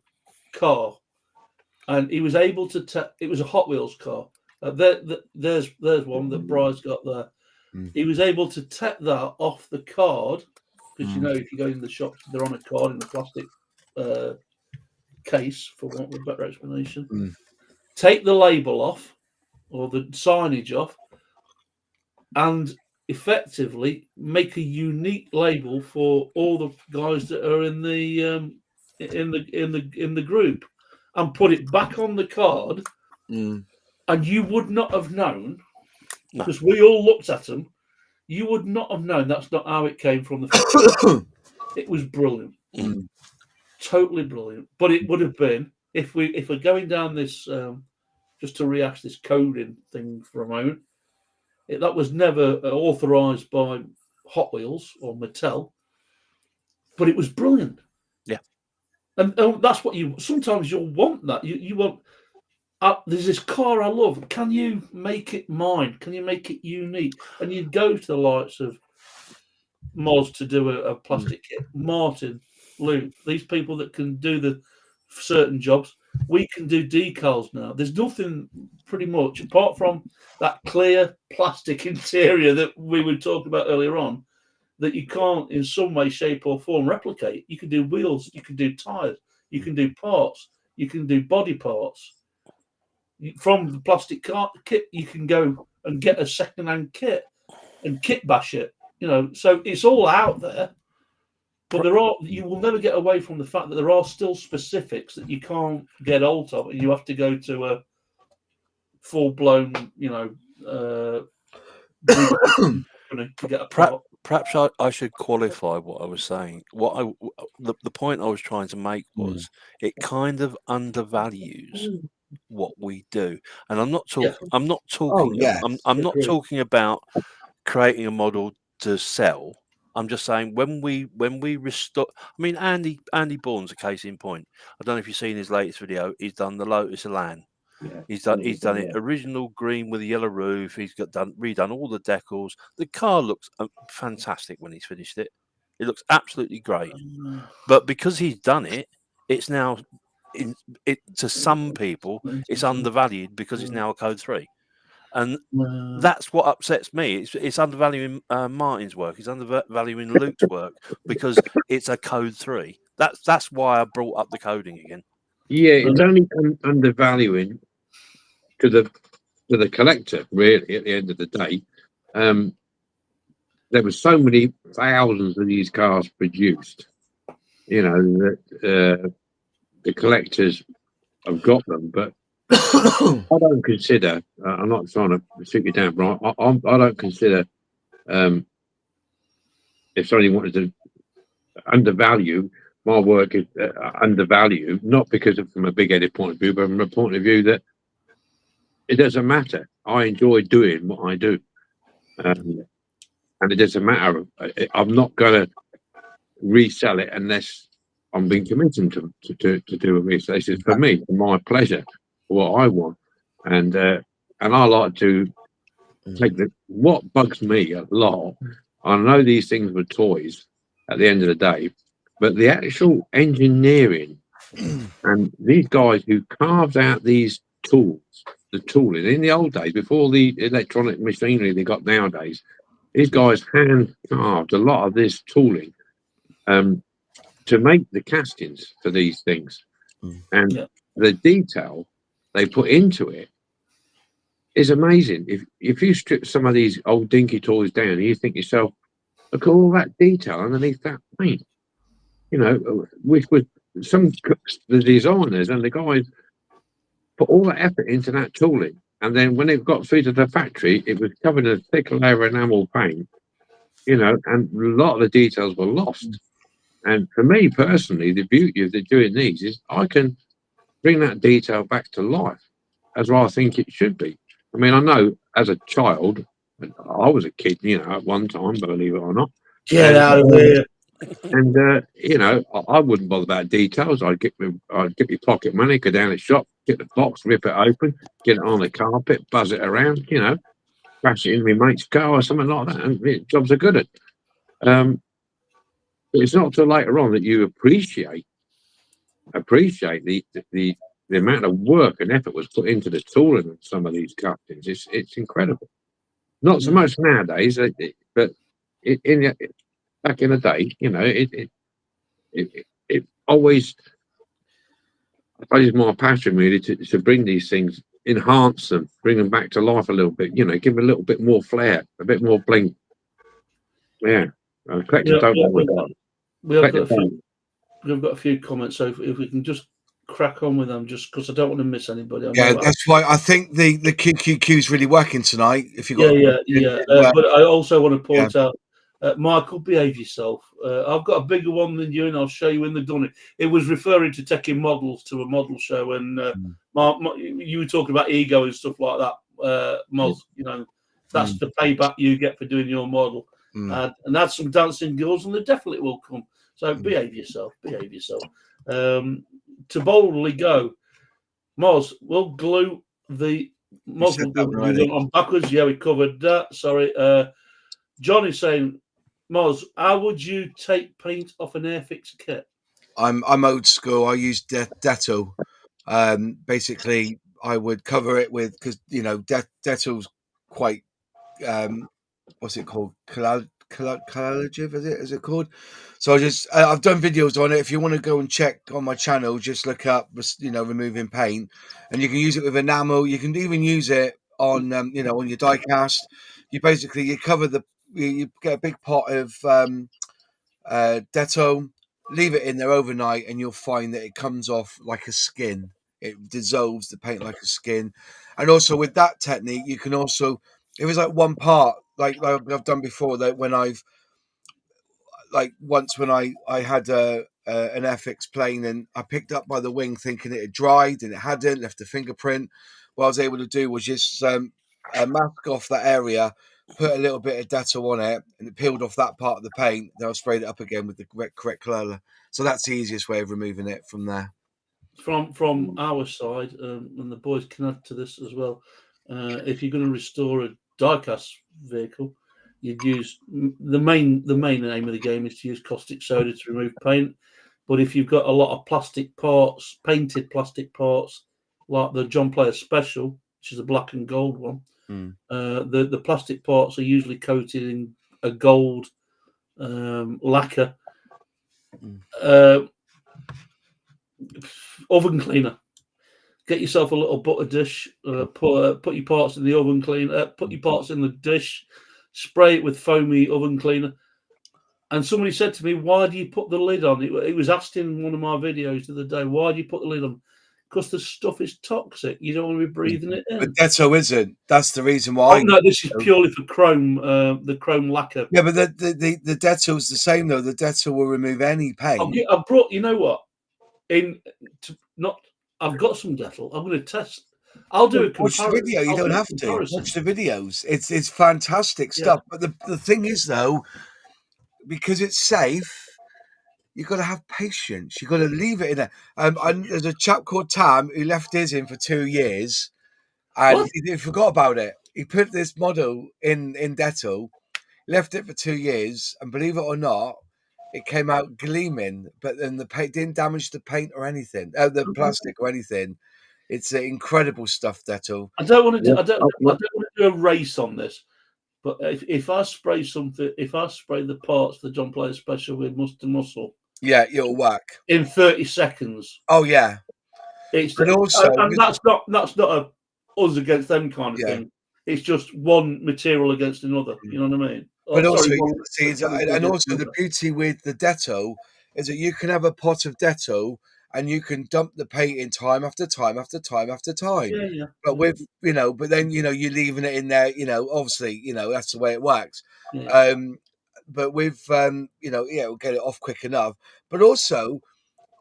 car, and he was able to it was a Hot Wheels car. There's one that Bry's got there. He was able to take that off the card, because you know, if you go in the shops, they're on a card in a plastic case, for want of a better explanation. Take the label off, or the signage off, and effectively make a unique label for all the guys that are in the group, and put it back on the card, and you would not have known, because we all looked at them. You would not have known that's not how it came from the factory. It was brilliant, totally brilliant. But it would have been, if we're going down this, just to rehash this coding thing for a moment, that was never authorised by Hot Wheels or Mattel, but it was brilliant. Yeah, and that's what sometimes you'll want that. You want. There's this car I love. Can you make it mine? Can you make it unique? And you'd go to the likes of Moz to do a plastic kit, Martin, Luke, these people that can do the certain jobs. We can do decals now. There's nothing pretty much, apart from that clear plastic interior that we were talking about earlier on, that you can't in some way, shape or form replicate. You can do wheels, you can do tyres, you can do parts, you can do body parts. From the plastic kit, you can go and get a second-hand kit and kit bash it. You know, so it's all out there. But you will never get away from the fact that there are still specifics that you can't get hold of, and you have to go to a full-blown, to get a part. Perhaps I should qualify what I was saying. The point I was trying to make was it kind of undervalues what we do, and I'm not talking. Yeah. I'm not talking. Oh, yeah. I'm not talking about creating a model to sell. I'm just saying when we restore. I mean, Andy Bourne's a case in point. I don't know if you've seen his latest video. He's done the Lotus Elan. Yeah. He's done it original green with a yellow roof. He's redone all the decals. The car looks fantastic when he's finished it. It looks absolutely great. But because he's done it, it's now to some people it's undervalued because it's now a Code 3. And that's what upsets me. It's undervaluing Martin's work. It's undervaluing Luke's work because it's a Code 3. That's why I brought up the coding again. Yeah, it's only undervaluing to the collector, really. At the end of the day, there were so many thousands of these cars produced. You know that the collectors have got them, but I don't consider. I'm not trying to stick it down, Brian. I don't consider if somebody wanted to undervalue my work, is undervalue, not because of from a big-headed point of view, but from a point of view that it doesn't matter. I enjoy doing what I do, and it doesn't matter. I'm not going to resell it unless I'm being commissioned to do a resale. This is for me, for my pleasure, for what I want, and I like to take what bugs me a lot. I know these things were toys at the end of the day, but the actual engineering and these guys who carved out these tools, the tooling in the old days before the electronic machinery they got nowadays, these guys hand carved a lot of this tooling to make the castings for these things, and the detail they put into it is amazing. If you strip some of these old dinky toys down, you think to yourself, look at all that detail underneath that paint. You know, which was the designers and the guys put all that effort into that tooling, and then when it got through to the factory, it was covered in a thick layer of enamel paint. You know, and a lot of the details were lost. And for me personally, the beauty of doing these is I can bring that detail back to life as I think it should be. I mean, I know as a child, I was a kid, you know, at one time, believe it or not. Get out of here. And you know, I wouldn't bother about details. I'd get my pocket money, go down the shop, get the box, rip it open, get it on the carpet, buzz it around, you know, crash it in my mate's car or something like that, and jobs are good at. But it's not till later on that you appreciate the amount of work and effort was put into the tooling of some of these castings. It's incredible. Not so much nowadays, but back in the day, you know, it always, I suppose, is my passion really to bring these things, enhance them, bring them back to life a little bit. You know, give them a little bit more flair, a bit more bling. Yeah, collectors don't want that. We've got a few comments, so if we can just crack on with them, just because I don't want to miss anybody. That's why I think the QQQ is really working tonight. If you got but I also want to point out, Michael, behave yourself. I've got a bigger one than you, and I'll show you when they've done it. It was referring to taking models to a model show, and you were talking about ego and stuff like that. Moz, you know, that's the payback you get for doing your model. And add some dancing girls, and they definitely will come. So behave yourself. To boldly go, Moz, we'll glue the muzzle on backwards. Yeah, we covered that. Sorry. John is saying, Moz, how would you take paint off an Airfix kit? I'm old school. I use Dettol. Basically, I would cover it with, because you know Dettol's quite what's it called? Collagive, is it called? So I've done videos on it. If you want to go and check on my channel, just look up, you know, removing paint, and you can use it with enamel. You can even use it on you know, on your die cast. You cover you get a big pot of Dettol, leave it in there overnight, and you'll find that it comes off like a skin. It dissolves the paint like a skin. And also with that technique, you can also, if it's like one part, like I've done before, that when I've once when I had an FX plane, and I picked up by the wing thinking it had dried, and it hadn't, left a fingerprint. What I was able to do was just mask off that area, put a little bit of Dettol on it, and it peeled off that part of the paint. Then I sprayed it up again with the correct colour. So that's the easiest way of removing it from there. From our side, and the boys can add to this as well. If you're going to restore a die-cast vehicle, you'd use the main aim of the game is to use caustic soda to remove paint. But if you've got a lot of plastic parts, painted plastic parts, like the John Player Special, which is a black and gold one, the plastic parts are usually coated in a gold lacquer. Oven cleaner. Get yourself a little butter dish. Put your parts in the oven cleaner. Put your parts in the dish. Spray it with foamy oven cleaner. And somebody said to me, "Why do you put the lid on?" It was asked in one of my videos the other day. Why do you put the lid on? because the stuff is toxic. You don't want to be breathing it But in. Detto isn't. That's the reason Oh why. no, this is purely for chrome. The chrome lacquer. Yeah, but the Detto's the same though. The Detto will remove any paint. I've brought. You know what? I've got some Dettol. I'm going to test. I'll do a Watch the comparison. video. You don't have to watch the videos. It's fantastic stuff. But the thing is though, because it's safe, you've got to have patience. You've got to leave it in there. There's a chap called Tam who left his in for 2 years, and What? he forgot about it. He put this model in Dettol, left it for 2 years, and believe it or not, it came out gleaming. But then the paint didn't damage the paint or anything, the plastic or anything. It's incredible stuff, Dettol. I don't want to. Yeah. I don't want to do a race on this. But if I spray something, if I spray the parts for the John Player Special with Mustard Muscle, Yeah, you'll whack. in 30 seconds, Oh yeah, it's but also and that's not a us against them kind of thing. It's just one material against another. You know what I mean? But also, and also the beauty with the Dettol is that you can have a pot of Dettol and you can dump the paint in time after time after time after time. Yeah. But with but then you're leaving it in there. Obviously, that's the way it works. Yeah. But with we'll get it off quick enough. But also,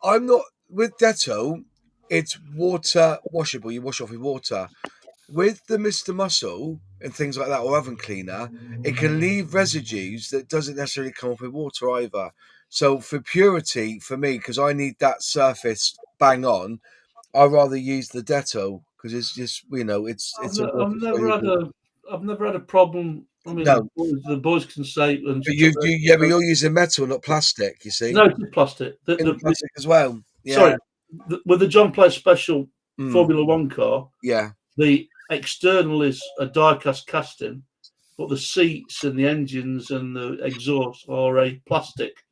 I'm not with Dettol. It's water washable. You wash off with water. With the Mr. Muscle and things like that, or oven cleaner, it can leave residues that doesn't necessarily come off with water either. So for purity, for me, because I need that surface bang on, I rather use the Dettol because it's just I've never had a problem. I mean, no. the boys can say, and But but you're using metal, not plastic. You see, no, it's plastic. plastic as well. Yeah. Sorry, with the John Player Special Formula One car, yeah, the external is a die-cast casting, but the seats and the engines and the exhaust are a plastic,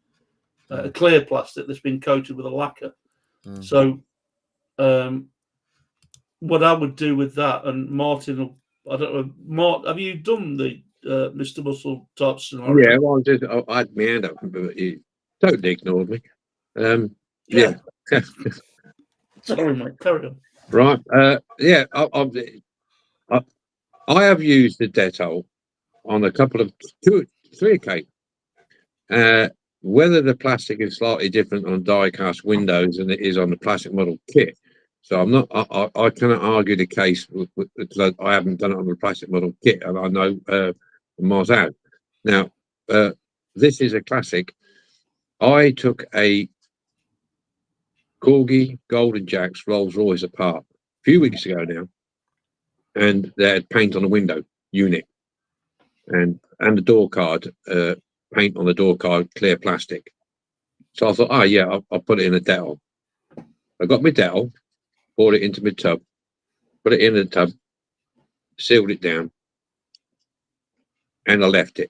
a clear plastic that's been coated with a lacquer. So, what I would do with that, and Martin, I don't know, Mark, have you done the Mr. Muscle type scenario? Yeah, well, I had my hand up, but he totally ignored me. Yeah. Sorry, mate. Carry on. Right. Yeah. I have used the Dettol on a couple of 2, 3 occasions. Whether the plastic is slightly different on die-cast windows than it is on the plastic model kit. So I'm not. I cannot argue the case because I haven't done it on the plastic model kit, and I know Mars out. Now, this is a classic. I took a Corgi Golden Jacks Rolls Royce apart a few weeks ago now, and they had paint on the window unit, and the door card, paint on the door card, clear plastic. So I thought, I'll put it in a Dettol. I got my Dettol, poured it into my tub, put it in the tub, sealed it down, and I left it.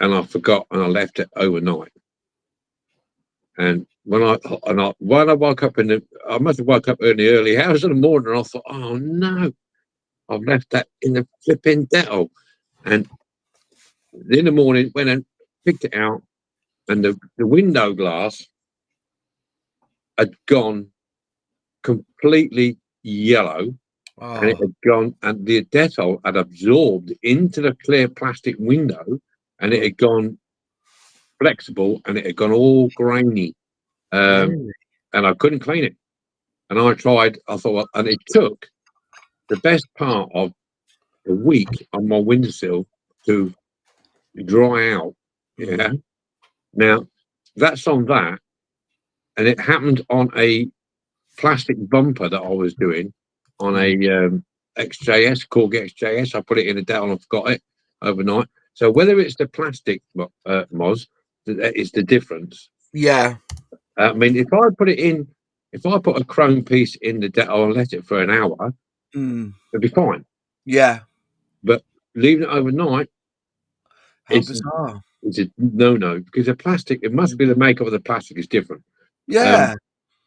And I forgot, and I left it overnight. And when I woke up I must have woke up in the early hours in the morning, and I thought, oh no, I've left that in the flipping Dettol. And in the morning, went and picked it out, and the window glass had gone completely yellow, and it had gone, and the Dettol had absorbed into the clear plastic window, and it had gone flexible, and it had gone all grainy, and I couldn't clean it. And I tried. I thought, and it took the best part of a week on my windowsill to dry out. Yeah. Now that's on that, and it happened on a plastic bumper that I was doing on a XJS, Corgi XJS. I put it in a Dettol and I forgot it overnight. So whether it's the plastic, Moz, that is the difference. Yeah. I mean, if I put a chrome piece in the Dettol and let it for an hour, it'd be fine. Yeah. But leaving it overnight, it's bizarre. It's a no, because the plastic, it must be the makeup of the plastic is different. Yeah.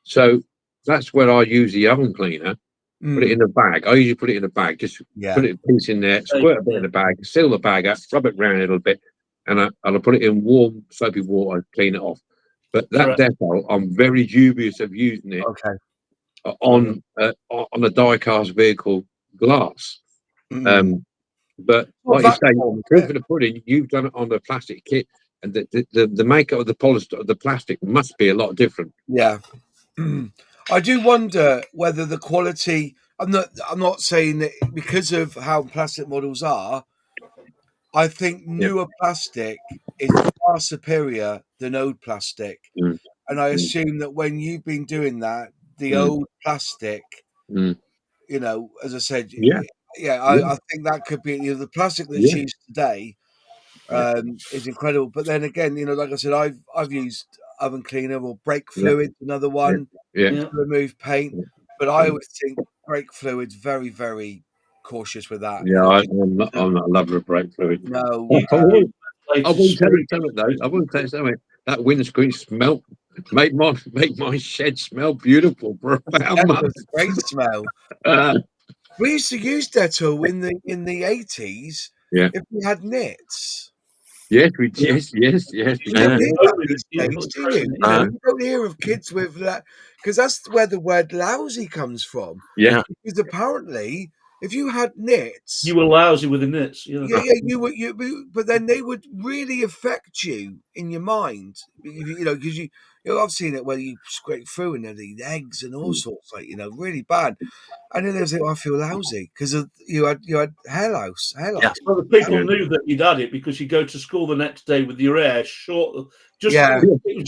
So that's where I use the oven cleaner. Put it in a bag. I usually put it in a bag. Just put it a piece in there, squirt a bit in the bag, seal the bag up, rub it around a little bit, and I'll put it in warm soapy water, clean it off. But that Dettol, I'm very dubious of using it on a die-cast vehicle glass. But Well, like you say, that- proof of the pudding, you've done it on the plastic kit, and the makeup of the polish of the plastic must be a lot different. Yeah. I do wonder whether the quality. I'm not saying that because of how plastic models are. I think newer plastic is far superior than old plastic, Mm. and I assume that when you've been doing that, the Mm. old plastic, Mm. you know, as I said, Yeah. I think that could be the plastic that's Yeah. used today is incredible. But then again, like I said, I've used oven cleaner or brake fluid, another one Yeah. to remove paint. But I always think brake fluid's very, very cautious with that. Yeah, I'm not a lover of brake fluid. No, I will tell you something though. I will tell you something. That windscreen smell make my shed smell beautiful for about a month. Dettol's a great smell. We used to use Dettol in the 80s. Yeah. If we had nits. Yes, we You don't hear that these days, do you? You don't hear of kids with that because that's where the word lousy comes from. Yeah. Because apparently, if you had nits, You were lousy with the nits. you were but then they would really affect you in your mind. Because I've seen it where you scrape through and there's the eggs and all sorts, really bad. And then there's I feel lousy because you had hair loss. Well, the people knew that you'd had it because you go to school the next day with your hair short. It was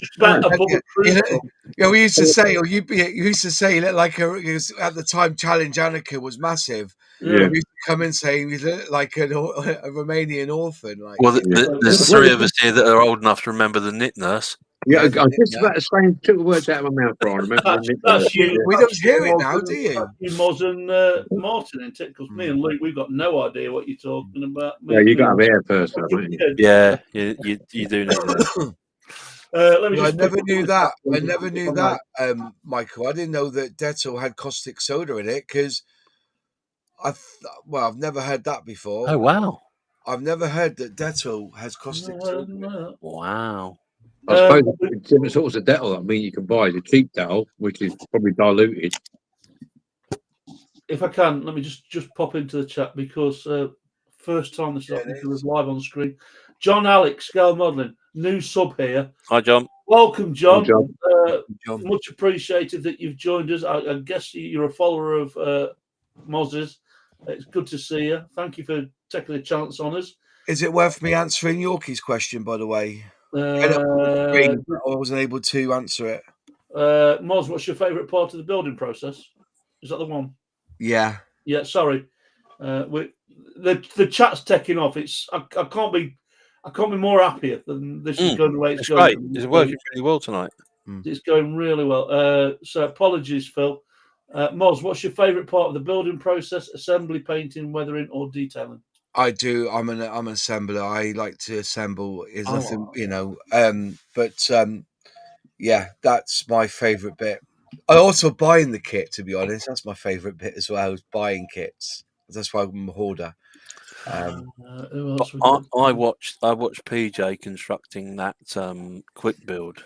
just about above a crucible. We used to say, or you used to say, at the time, Challenge Annika was massive. Yeah. We used to come in saying you look like a Romanian orphan. Well, there's three of us here that are old enough to remember the knit nurse. Yeah, I was just about to say, took the words out of my mouth, Brian. That's you. We don't hear it now, do you? You, Moz and Martin, and because me and Luke, we've got no idea what you're talking about. Yeah, you got to have hair first, haven't you? Yeah, you do need that. I never knew that. I never knew that, Michael. I didn't know that Dettol had caustic soda in it because I've never heard that before. Oh wow! I've never heard that Dettol has caustic soda. Wow. I suppose different sorts of Dettol. I mean, you can buy the cheap Dettol, which is probably diluted. If I can, let me just pop into the chat because first time this was live on screen. John Alex, Scale Modelling, new sub here. Hi, John. Welcome, John. Hi, John. Much appreciated that you've joined us. I guess you're a follower of Moz's. It's good to see you. Thank you for taking a chance on us. Is it worth me answering Yorkie's question, by the way? I wasn't able to answer it. Moz, what's your favourite part of the building process? Is that the one? Yeah. Yeah, sorry. The chat's taking off. I can't be more happier than this is going the way it's going. Great. It's working really well tonight. It's going really well. So apologies, Phil. Moz, what's your favourite part of the building process? Assembly, painting, weathering, or detailing? I do. I'm an assembler. I like to assemble. Is nothing, yeah, that's my favourite bit. I also buying the kit. To be honest, that's my favourite bit as well. Is buying kits. That's why I'm a hoarder. I watched PJ constructing that quick build,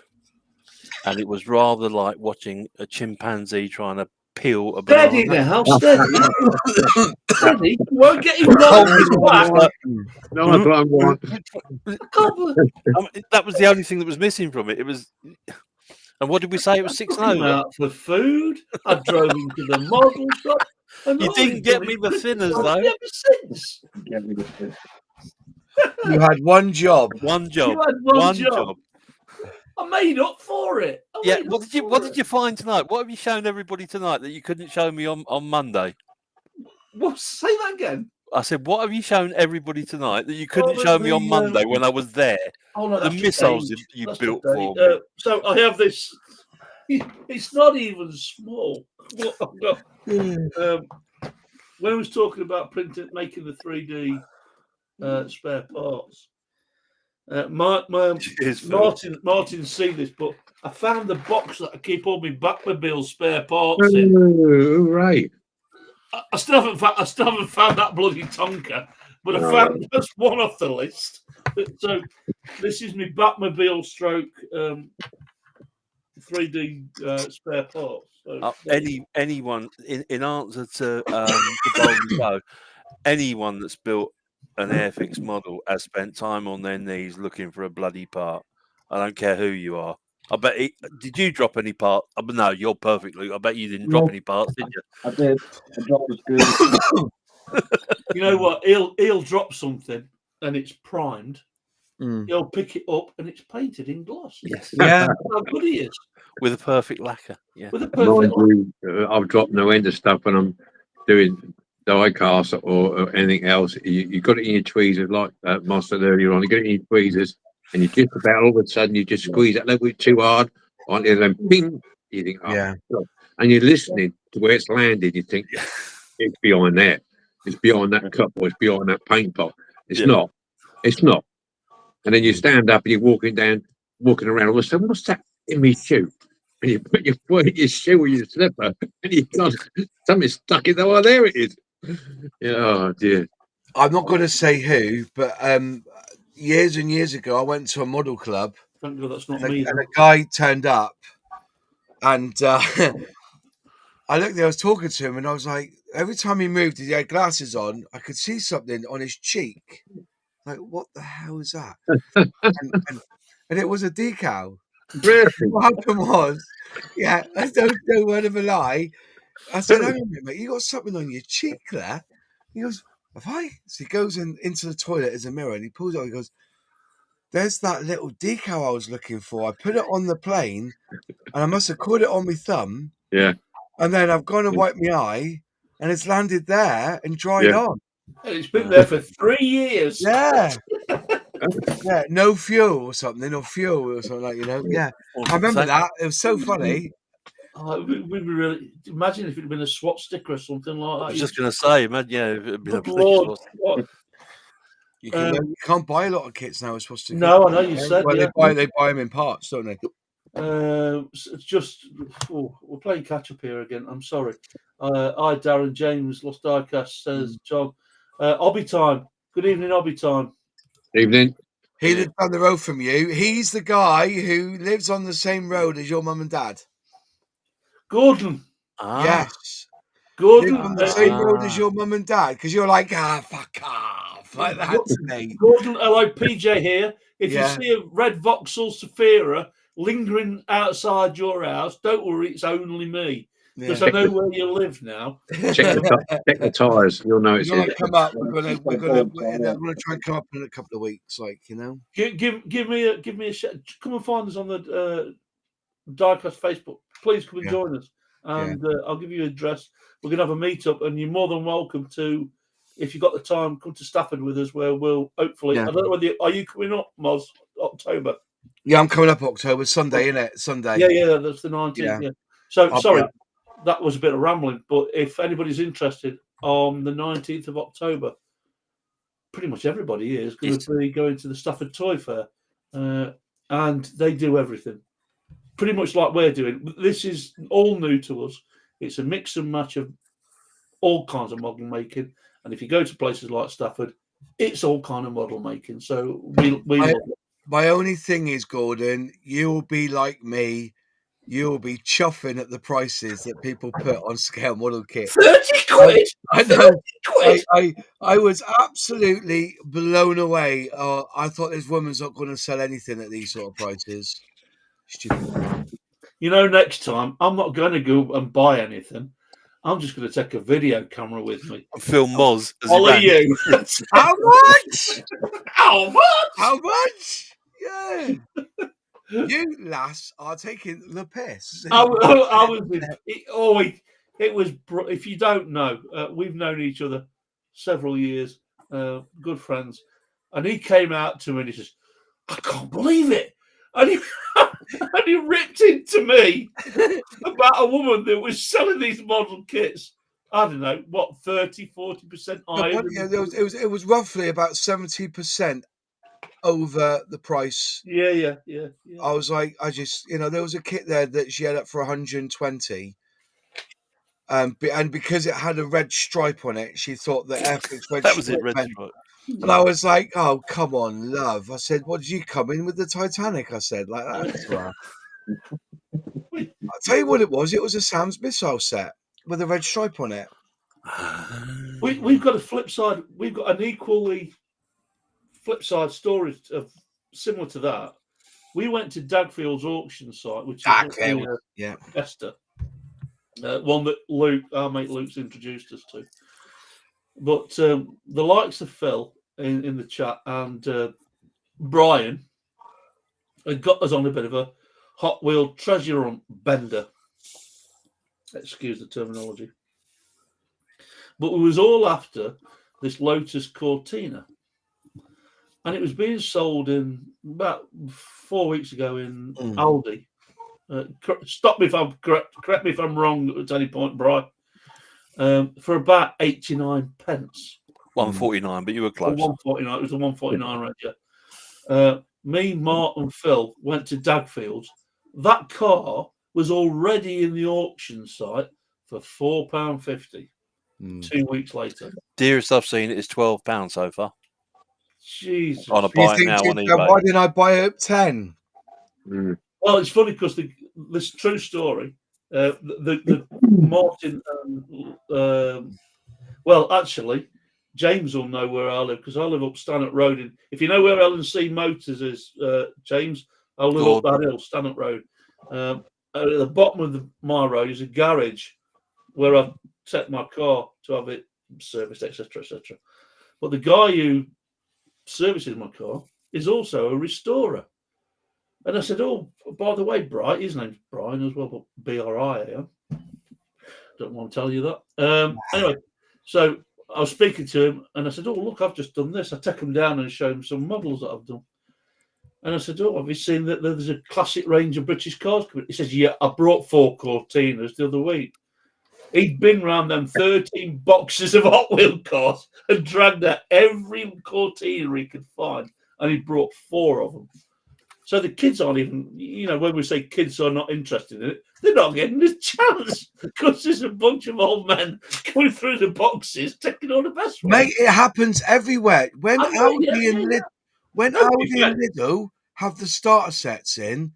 and it was rather like watching a chimpanzee trying to peel a banana. Steady now, steady. Steady. You won't get involved in that. No, I want. That was the only thing that was missing from it. It was. And what did we say? It was 6-0. Out for food. I drove into the model shop. You didn't get me the thinners though. You had one job. One job. You had one job. I made up for it. What did you find tonight? What have you shown everybody tonight that you couldn't show me on Monday? Well, say that again. I said, what have you shown everybody tonight that you couldn't show me on Monday when I was there? Oh, no, the missiles you built for me. So I have this. It's not even small. When I was talking about making the 3D spare parts, Martin seen this, but I found the box that I keep all my Batmobile spare parts in. Oh, right. I still haven't found that bloody Tonka, but I found that's one off the list. So this is my Batmobile stroke 3D spare parts. So anyone in answer to the Bolden Bow, anyone that's built an Airfix model has spent time on their knees looking for a bloody part. I don't care who you are. I bet. Did you drop any parts? No, you're perfect, Luke. I bet you didn't drop any parts, did you? I did. I dropped the screw. you know what? He'll drop something and it's primed. He'll pick it up and it's painted in gloss. Yes. Yeah. How good he is. With a perfect lacquer. Yeah. With a perfect lacquer. I've dropped no end of stuff when I'm doing die cast or anything else. You got it in your tweezers, like Moss said earlier on. You get it in your tweezers, and you just about all of a sudden you just squeeze that little bit too hard, and then ping. You think, oh, Yeah. God. And you're listening to where it's landed. You think it's behind there, it's behind that cup, or it's behind that paint pot. It's not. It's not. And then you stand up and you're walking around. All of a sudden, what's that in my shoe? And you put your foot in your shoe or your slipper, and you got something stuck in there. Oh, there it is. Yeah, oh dear. I'm not going to say who, but years and years ago, I went to a model club. Thank God that's not And me. a guy turned up, and I looked there. I was talking to him, and I was like, every time he moved, he had glasses on. I could see something on his cheek. Like, what the hell is that? and it was a decal. Really? What happened was, yeah, I don't know word of a lie. I said, hang on a minute, mate, you got something on your cheek there? He goes, have I? So he goes into the toilet, there's a mirror, and he pulls it out. He goes, there's that little decal I was looking for. I put it on the plane, and I must have caught it on my thumb. Yeah. And then I've gone and wiped my eye, and it's landed there and dried on. And it's been there for 3 years. Yeah. Yeah, no fuel or something, or fuel or something like, Yeah. I remember that. It was so funny. We'd be really imagine if it had been a SWAT sticker or something like that. I was just going to say, imagine, if it had been Good Lord. You can't buy a lot of kits now. It's supposed to. No, I know you said. Well, Yeah. they buy them in parts, don't they? It's just we're playing catch up here again. I'm sorry. I, Darren James, Lost Diecast says, John, Obby time. Good evening, Obby time. Evening. He lives down the road from you. He's the guy who lives on the same road as your mum and dad. Gordon. Yes. Gordon. Lives on the same road as your mum and dad, because you're like, fuck off, like that to me. Gordon, hello, PJ here. If Yeah. you see a red Vauxhall Saphira lingering outside your house, don't worry, it's only me. Because I know where you live now. Check the tyres. You'll know it's We're here. gonna come up. We're gonna try and come up in a couple of weeks, Give me a shout. Come and find us on the Diecast Facebook. Please come and join us, and I'll give you an address. We're gonna have a meetup, and you're more than welcome to, if you've got the time, come to Stafford with us, where we'll hopefully. I don't know whether are you coming up, Moz, October? Yeah, I'm coming up October, Sunday, innit? Sunday. Yeah, that's the 19th. Yeah. So sorry. That was a bit of rambling, but if anybody's interested, on the 19th of October, pretty much everybody is going to be going to the Stafford Toy Fair, and they do everything, pretty much like we're doing. This is all new to us. It's a mix and match of all kinds of model making, and if you go to places like Stafford, it's all kind of model making. So my only thing is, Gordon, you'll be like me. You'll be chuffing at the prices that people put on scale model kits. 30 quid! I know. 30 quid! I was absolutely blown away. I thought this woman's not going to sell anything at these sort of prices. Stupid. Next time, I'm not going to go and buy anything. I'm just going to take a video camera with me. Film Moz. Follow you. How much? How much? How much? Yeah. You lass are taking the piss. I was. It was. If you don't know, we've known each other several years, good friends, and he came out to me and he says, "I can't believe it," and he ripped into me about a woman that was selling these model kits. I don't know what 30-40% higher. It was roughly about 70%. Over the price. Yeah. I was like, there was a kit there that she had up for 120. And because it had a red stripe on it, she thought that Airfix red that was stripe it, red meant. stripe. And I was like, oh, come on, love. I said, what did you come in with the Titanic? I said, like that. I'll tell you what it was. It was a Sam's missile set with a red stripe on it. We've got a flip side. We've got an equally flip side story of similar to that. We went to Dagfield's auction site, which is Dagfield, yeah, Esther, one that our mate Luke's introduced us to. But the likes of Phil in the chat and Brian had got us on a bit of a Hot Wheel treasure hunt bender. Excuse the terminology. But we was all after this Lotus Cortina. And it was being sold in about 4 weeks ago in Aldi. Stop me if I'm correct me if I'm wrong at any point, Brian. For about 89 pence. 149, but you were close. 149. It was a 149 range. Yeah. Me, Mark, and Phil went to Dagfields. That car was already in the auction site for £4.50. 2 weeks later. Dearest I've seen it is £12 so far. Jesus. On a buy it now on eBay. Why didn't I buy it at 10? Well, it's funny because this true story. The Martin. Well, actually, James will know where I live because I live up Stanhope Road. If you know where L&C Motors is, James, I live up that hill, Stanhope Road. At the bottom of my road is a garage where I take my car to have it serviced, etc., etc. But the guy who services my car is also a restorer. And I said, oh, by the way, Brian, his name's Brian as well, but B-R-I-A-N. Don't want to tell you that. Anyway, so I was speaking to him and I said, oh, look, I've just done this. I take him down and show him some models that I've done. And I said, oh, have you seen that there's a classic range of British cars? He says, yeah, I brought 4 Cortinas the other week. He'd been around them 13 boxes of Hot Wheel cars and dragged out every Cortina he could find. And he brought 4 of them. So the kids aren't even, when we say kids are not interested in it, they're not getting a chance because there's a bunch of old men going through the boxes, taking all the best ones. Mate, it happens everywhere. When Audi and Lidl have the starter sets in,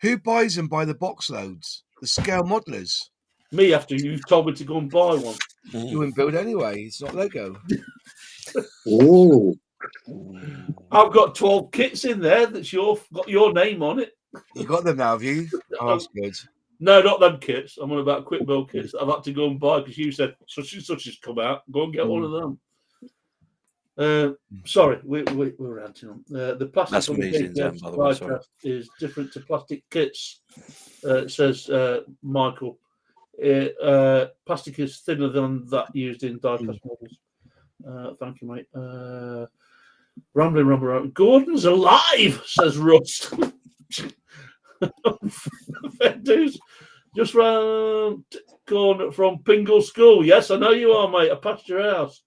who buys them by the box loads? The scale modelers. Me, after you've told me to go and buy one. You wouldn't build anyway. It's not Lego. Oh. I've got 12 kits in there that's got your name on it. You got them now, have you? Oh, that's good. No, not them kits. I'm on about quick build kits that I've had to go and buy because you said such and such has come out. Go and get one of them. Sorry, we're ranting on. The plastic That's on the amazing, by the way. Sorry. is different to plastic kits. Says Michael. Plastic is thinner than that used in die-cast models. Thank you, mate. Rambling. Gordon's alive, says Russ. Just round corner from Pingle School. Yes, I know you are, mate. I passed your house.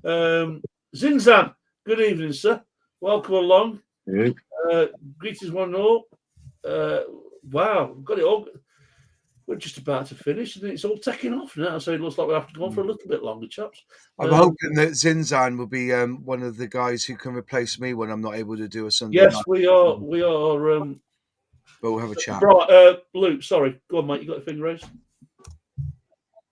Zinzan, good evening, sir. Welcome along. Greetings, one and all. Wow, got it all. We're just about to finish, and it's all taking off now. So it looks like we have to go on for a little bit longer, chaps. I'm hoping that Zinzan will be one of the guys who can replace me when I'm not able to do a Sunday. Yes, night. we are. But we'll have a chat. Right, Luke, sorry. Go on, mate. You got your finger raised?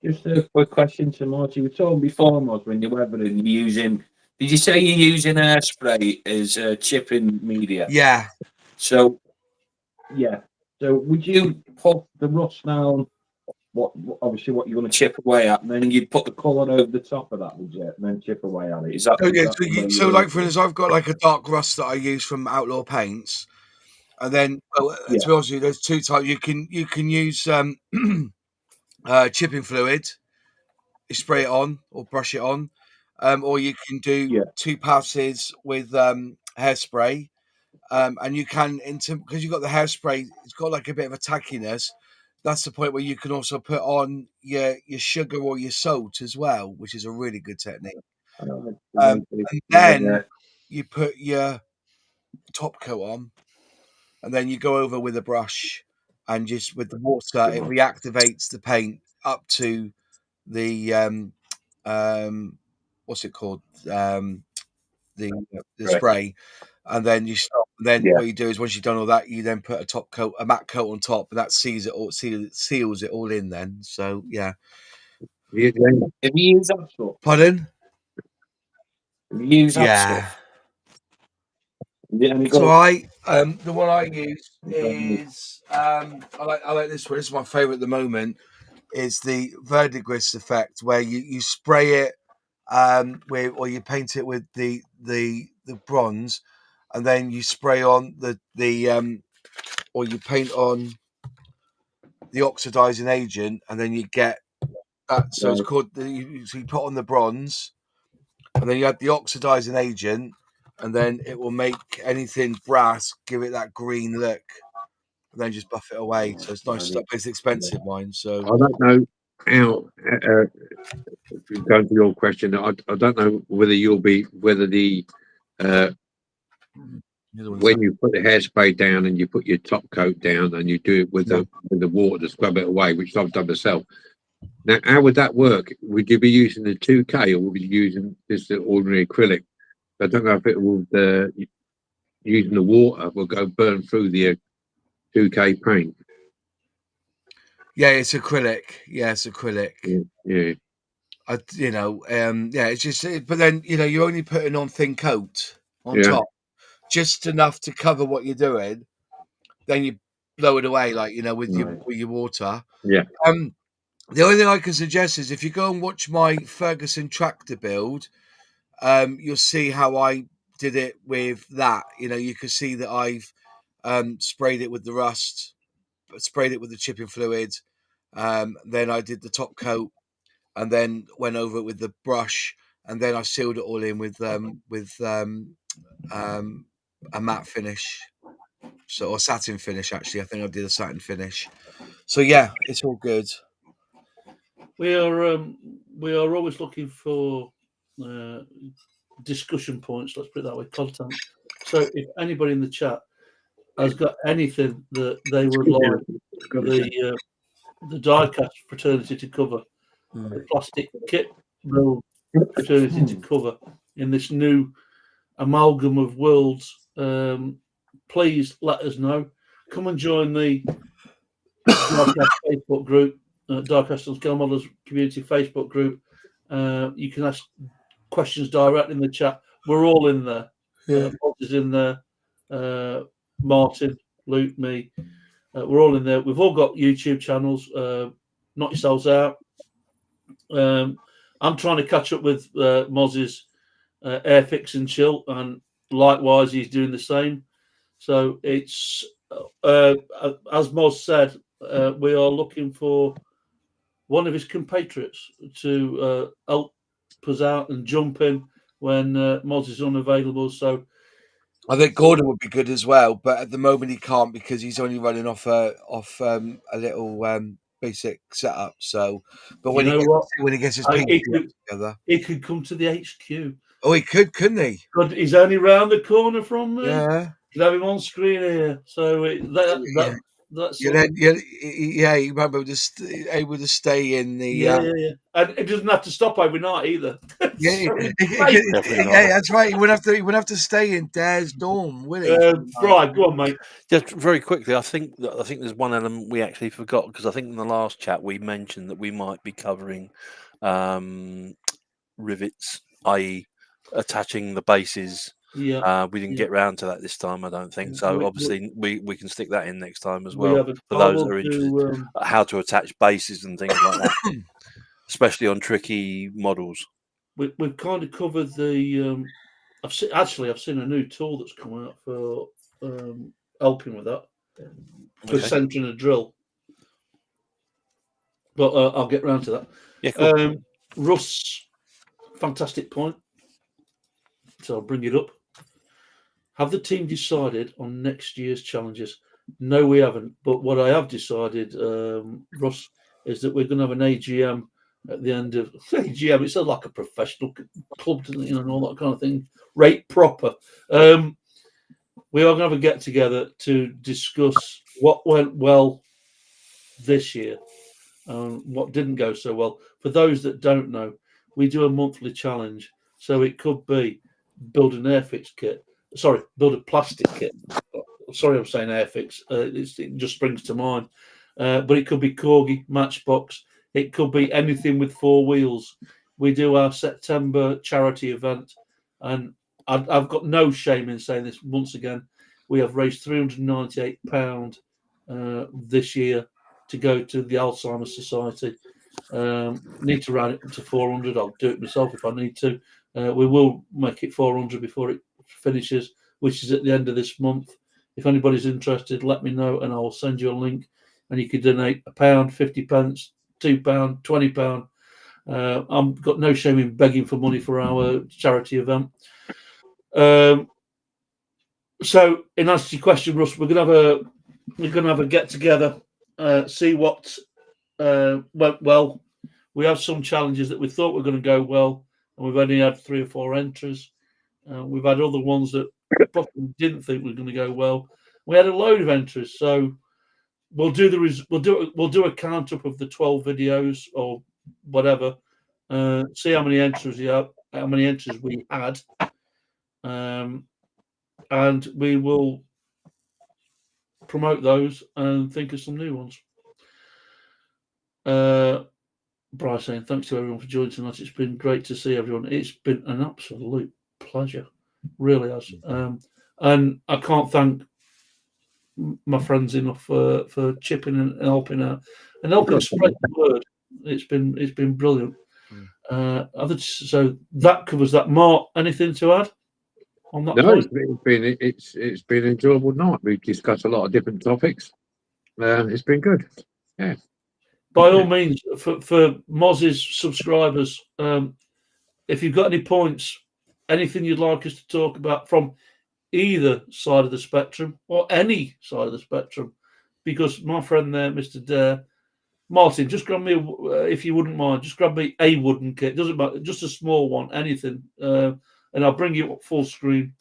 Just a quick question to Marty. You were talking before, Mod, when you were using. Did you say you're using hairspray as chipping media? Yeah. So, yeah. So, would you put the rust down? What you're going to chip away at, and then you'd put the colour over the top of that, would you? And then chip away at it. Is that? Okay. So, like for instance, I've got like a dark rust that I use from Outlaw Paints. And then, to be honest with you, there's 2 types. You can use chipping fluid, you spray it on or brush it on, or you can do 2 passes with hairspray, and you can because you've got the hairspray, it's got like a bit of a tackiness. That's the point where you can also put on your sugar or your salt as well, which is a really good technique. And then you put your top coat on. And then you go over with a brush, and just with the water, it reactivates the paint up to the what's it called? The spray, and then you start Then what you do is once you've done all that, you then put a matte coat on top, and that seals it all in. Then, so yeah. Have you used that stuff? Pardon? Have you used that Yeah. stuff? Yeah. So the one I use is I like this one. This is my favourite at the moment. Is the verdigris effect, where you spray it or you paint it with the bronze, and then you spray on or you paint on the oxidizing agent, and then you get that. So it's called so you put on the bronze, and then you add the oxidizing agent, and then it will make anything brass give it that green look, and then just buff it away. So it's nice stuff. It's expensive, mine. So I don't know how. Going to your question, I don't know whether the when you put the hairspray down and you put your top coat down and you do it with the water to scrub it away, which I've done myself. Now, how would that work? Would you be using the 2K or would you be using just the ordinary acrylic? I don't know if it will using the water will go burn through the 2K paint. Yeah, it's acrylic. Yeah, it's acrylic. Yeah. It's just, but then you're only putting on thin coat on top, just enough to cover what you're doing. Then you blow it away, with your water. Yeah. The only thing I can suggest is if you go and watch my Ferguson tractor build, you'll see how I did it with that. You can see that I've sprayed it with the rust, sprayed it with the chipping fluid. Then I did the top coat, and then went over it with the brush, and then I sealed it all in with a matte finish, or satin finish. Actually, I think I did a satin finish. So yeah, it's all good. We are always looking for discussion points. Let's put it that way, content. So if anybody in the chat has got anything that they would like the diecast fraternity to cover, the plastic kit build fraternity to cover in this new amalgam of worlds, please let us know. Come and join the diecast Facebook group, Diecast and Scale Models Community Facebook group. You can ask questions directly in the chat. We're all in there. Bob is in there. Martin, Luke, me. We're all in there. We've all got YouTube channels. Knock yourselves out. I'm trying to catch up with Moz's Airfix and Chill, and likewise he's doing the same. So it's as Moz said, we are looking for one of his compatriots to help us out and jump in when Moz is unavailable. So I think Gordon would be good as well, but at the moment he can't because he's only running off a little basic setup. So, but when he gets his PC together, he could come to the HQ. Oh, he could, couldn't he? But he's only round the corner from me. Yeah, could have him on screen here. So that's you might be able to stay in the and it doesn't have to stop overnight either. That's right. He wouldn't have to stay in Dare's dorm, will he? Right, go on, mate. Just very quickly, I think there's one element we actually forgot, because I think in the last chat we mentioned that we might be covering rivets, i.e. attaching the bases. Yeah, we didn't get round to that this time, I don't think. So obviously we can stick that in next time as well, for those that are interested, how to attach bases and things like that, especially on tricky models. We've kind of covered the. I've seen a new tool that's coming out for helping with that, for centering a drill. But I'll get round to that. Yeah, cool. Russ, fantastic point. So I'll bring it up. Have the team decided on next year's challenges? No, we haven't. But what I have decided, Russ, is that we're going to have an AGM at the end of AGM. It sounds like a professional club, and all that kind of thing. Rate proper. We are going to have a get together to discuss what went well this year and what didn't go so well. For those that don't know, we do a monthly challenge. So it could be build an Airfix kit, build a plastic kit. Sorry, I'm saying Airfix. It just springs to mind. But it could be Corgi, Matchbox. It could be anything with 4 wheels. We do our September charity event, and I've got no shame in saying this once again. We have raised £398 this year to go to the Alzheimer's Society. Need to round it up to 400. I'll do it myself if I need to. We will make it 400 before it finishes, which is at the end of this month. If anybody's interested, let me know and I'll send you a link, and you can donate £1, 50 pence, £2, £20. I've got no shame in begging for money for our charity event. So, in answer to your question, Russ, we're gonna have a get together, see what went well. We have some challenges that we thought were going to go well, and we've only had 3 or 4 entries. We've had other ones that probably didn't think were going to go well. We had a load of entries, so we'll do a count up of the 12 videos or whatever. See how many entries we had, and we will promote those and think of some new ones. Bryce saying thanks to everyone for joining tonight. It's been great to see everyone. It's been an absolute pleasure, really has. And I can't thank my friends enough for chipping in and helping out and helping spread the word. It's been brilliant. So that covers that. Mark, anything to add on that? No, point? it's been an enjoyable night. We've discussed a lot of different topics. It's been good. Yeah. By all means, for Moz's subscribers, if you've got any points, anything you'd like us to talk about from either side of the spectrum or any side of the spectrum, because my friend there, Mr. Dare, Martin, just grab me, if you wouldn't mind, just grab me a wooden kit. Doesn't matter, just a small one, anything, and I'll bring you up full screen.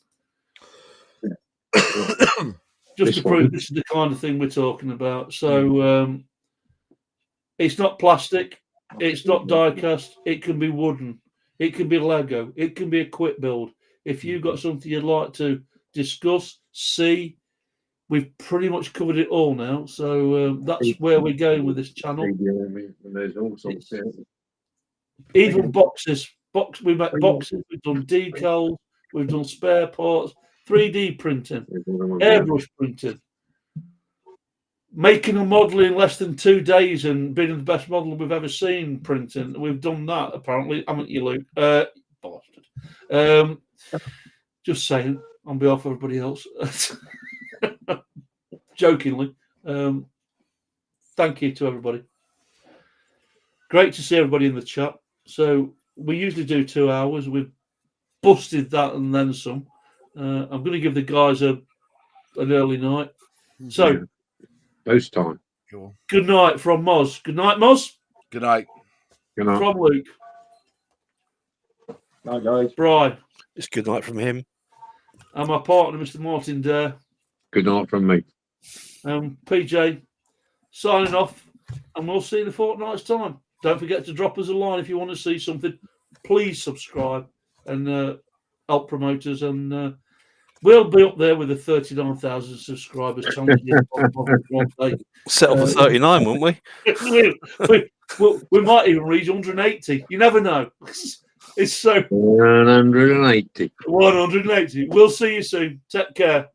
Just to prove this is the kind of thing we're talking about. So it's not plastic, it's not die cast, it can be wooden, it can be Lego, it can be a quick build. If you've got something you'd like to discuss, see, we've pretty much covered it all now. So that's where we're going with this channel. There's all sorts of even boxes. We make boxes, we've done decals, we've done spare parts, 3D printing, airbrush printing, making a model in less than 2 days and being the best model we've ever seen printing. We've done that, apparently, haven't you, Luke? Bastard. Just saying, on behalf of everybody else. Jokingly. Thank you to everybody. Great to see everybody in the chat. So we usually do 2 hours. We've busted that and then some. I'm going to give the guys an early night. So, post time. Cool. Good night from Moz. Good night, Moz. Good night. Good night. From Luke. Night, guys. Brian. It's good night from him. And my partner, Mr. Martin Dare. Good night from me. PJ signing off, and we'll see you in a fortnight's time. Don't forget to drop us a line if you want to see something. Please subscribe and help promote us, and we'll be up there with the 39,000 subscribers. Settle for 39, won't we? We might even reach 180. You never know. It's so 180. 180. We'll see you soon. Take care.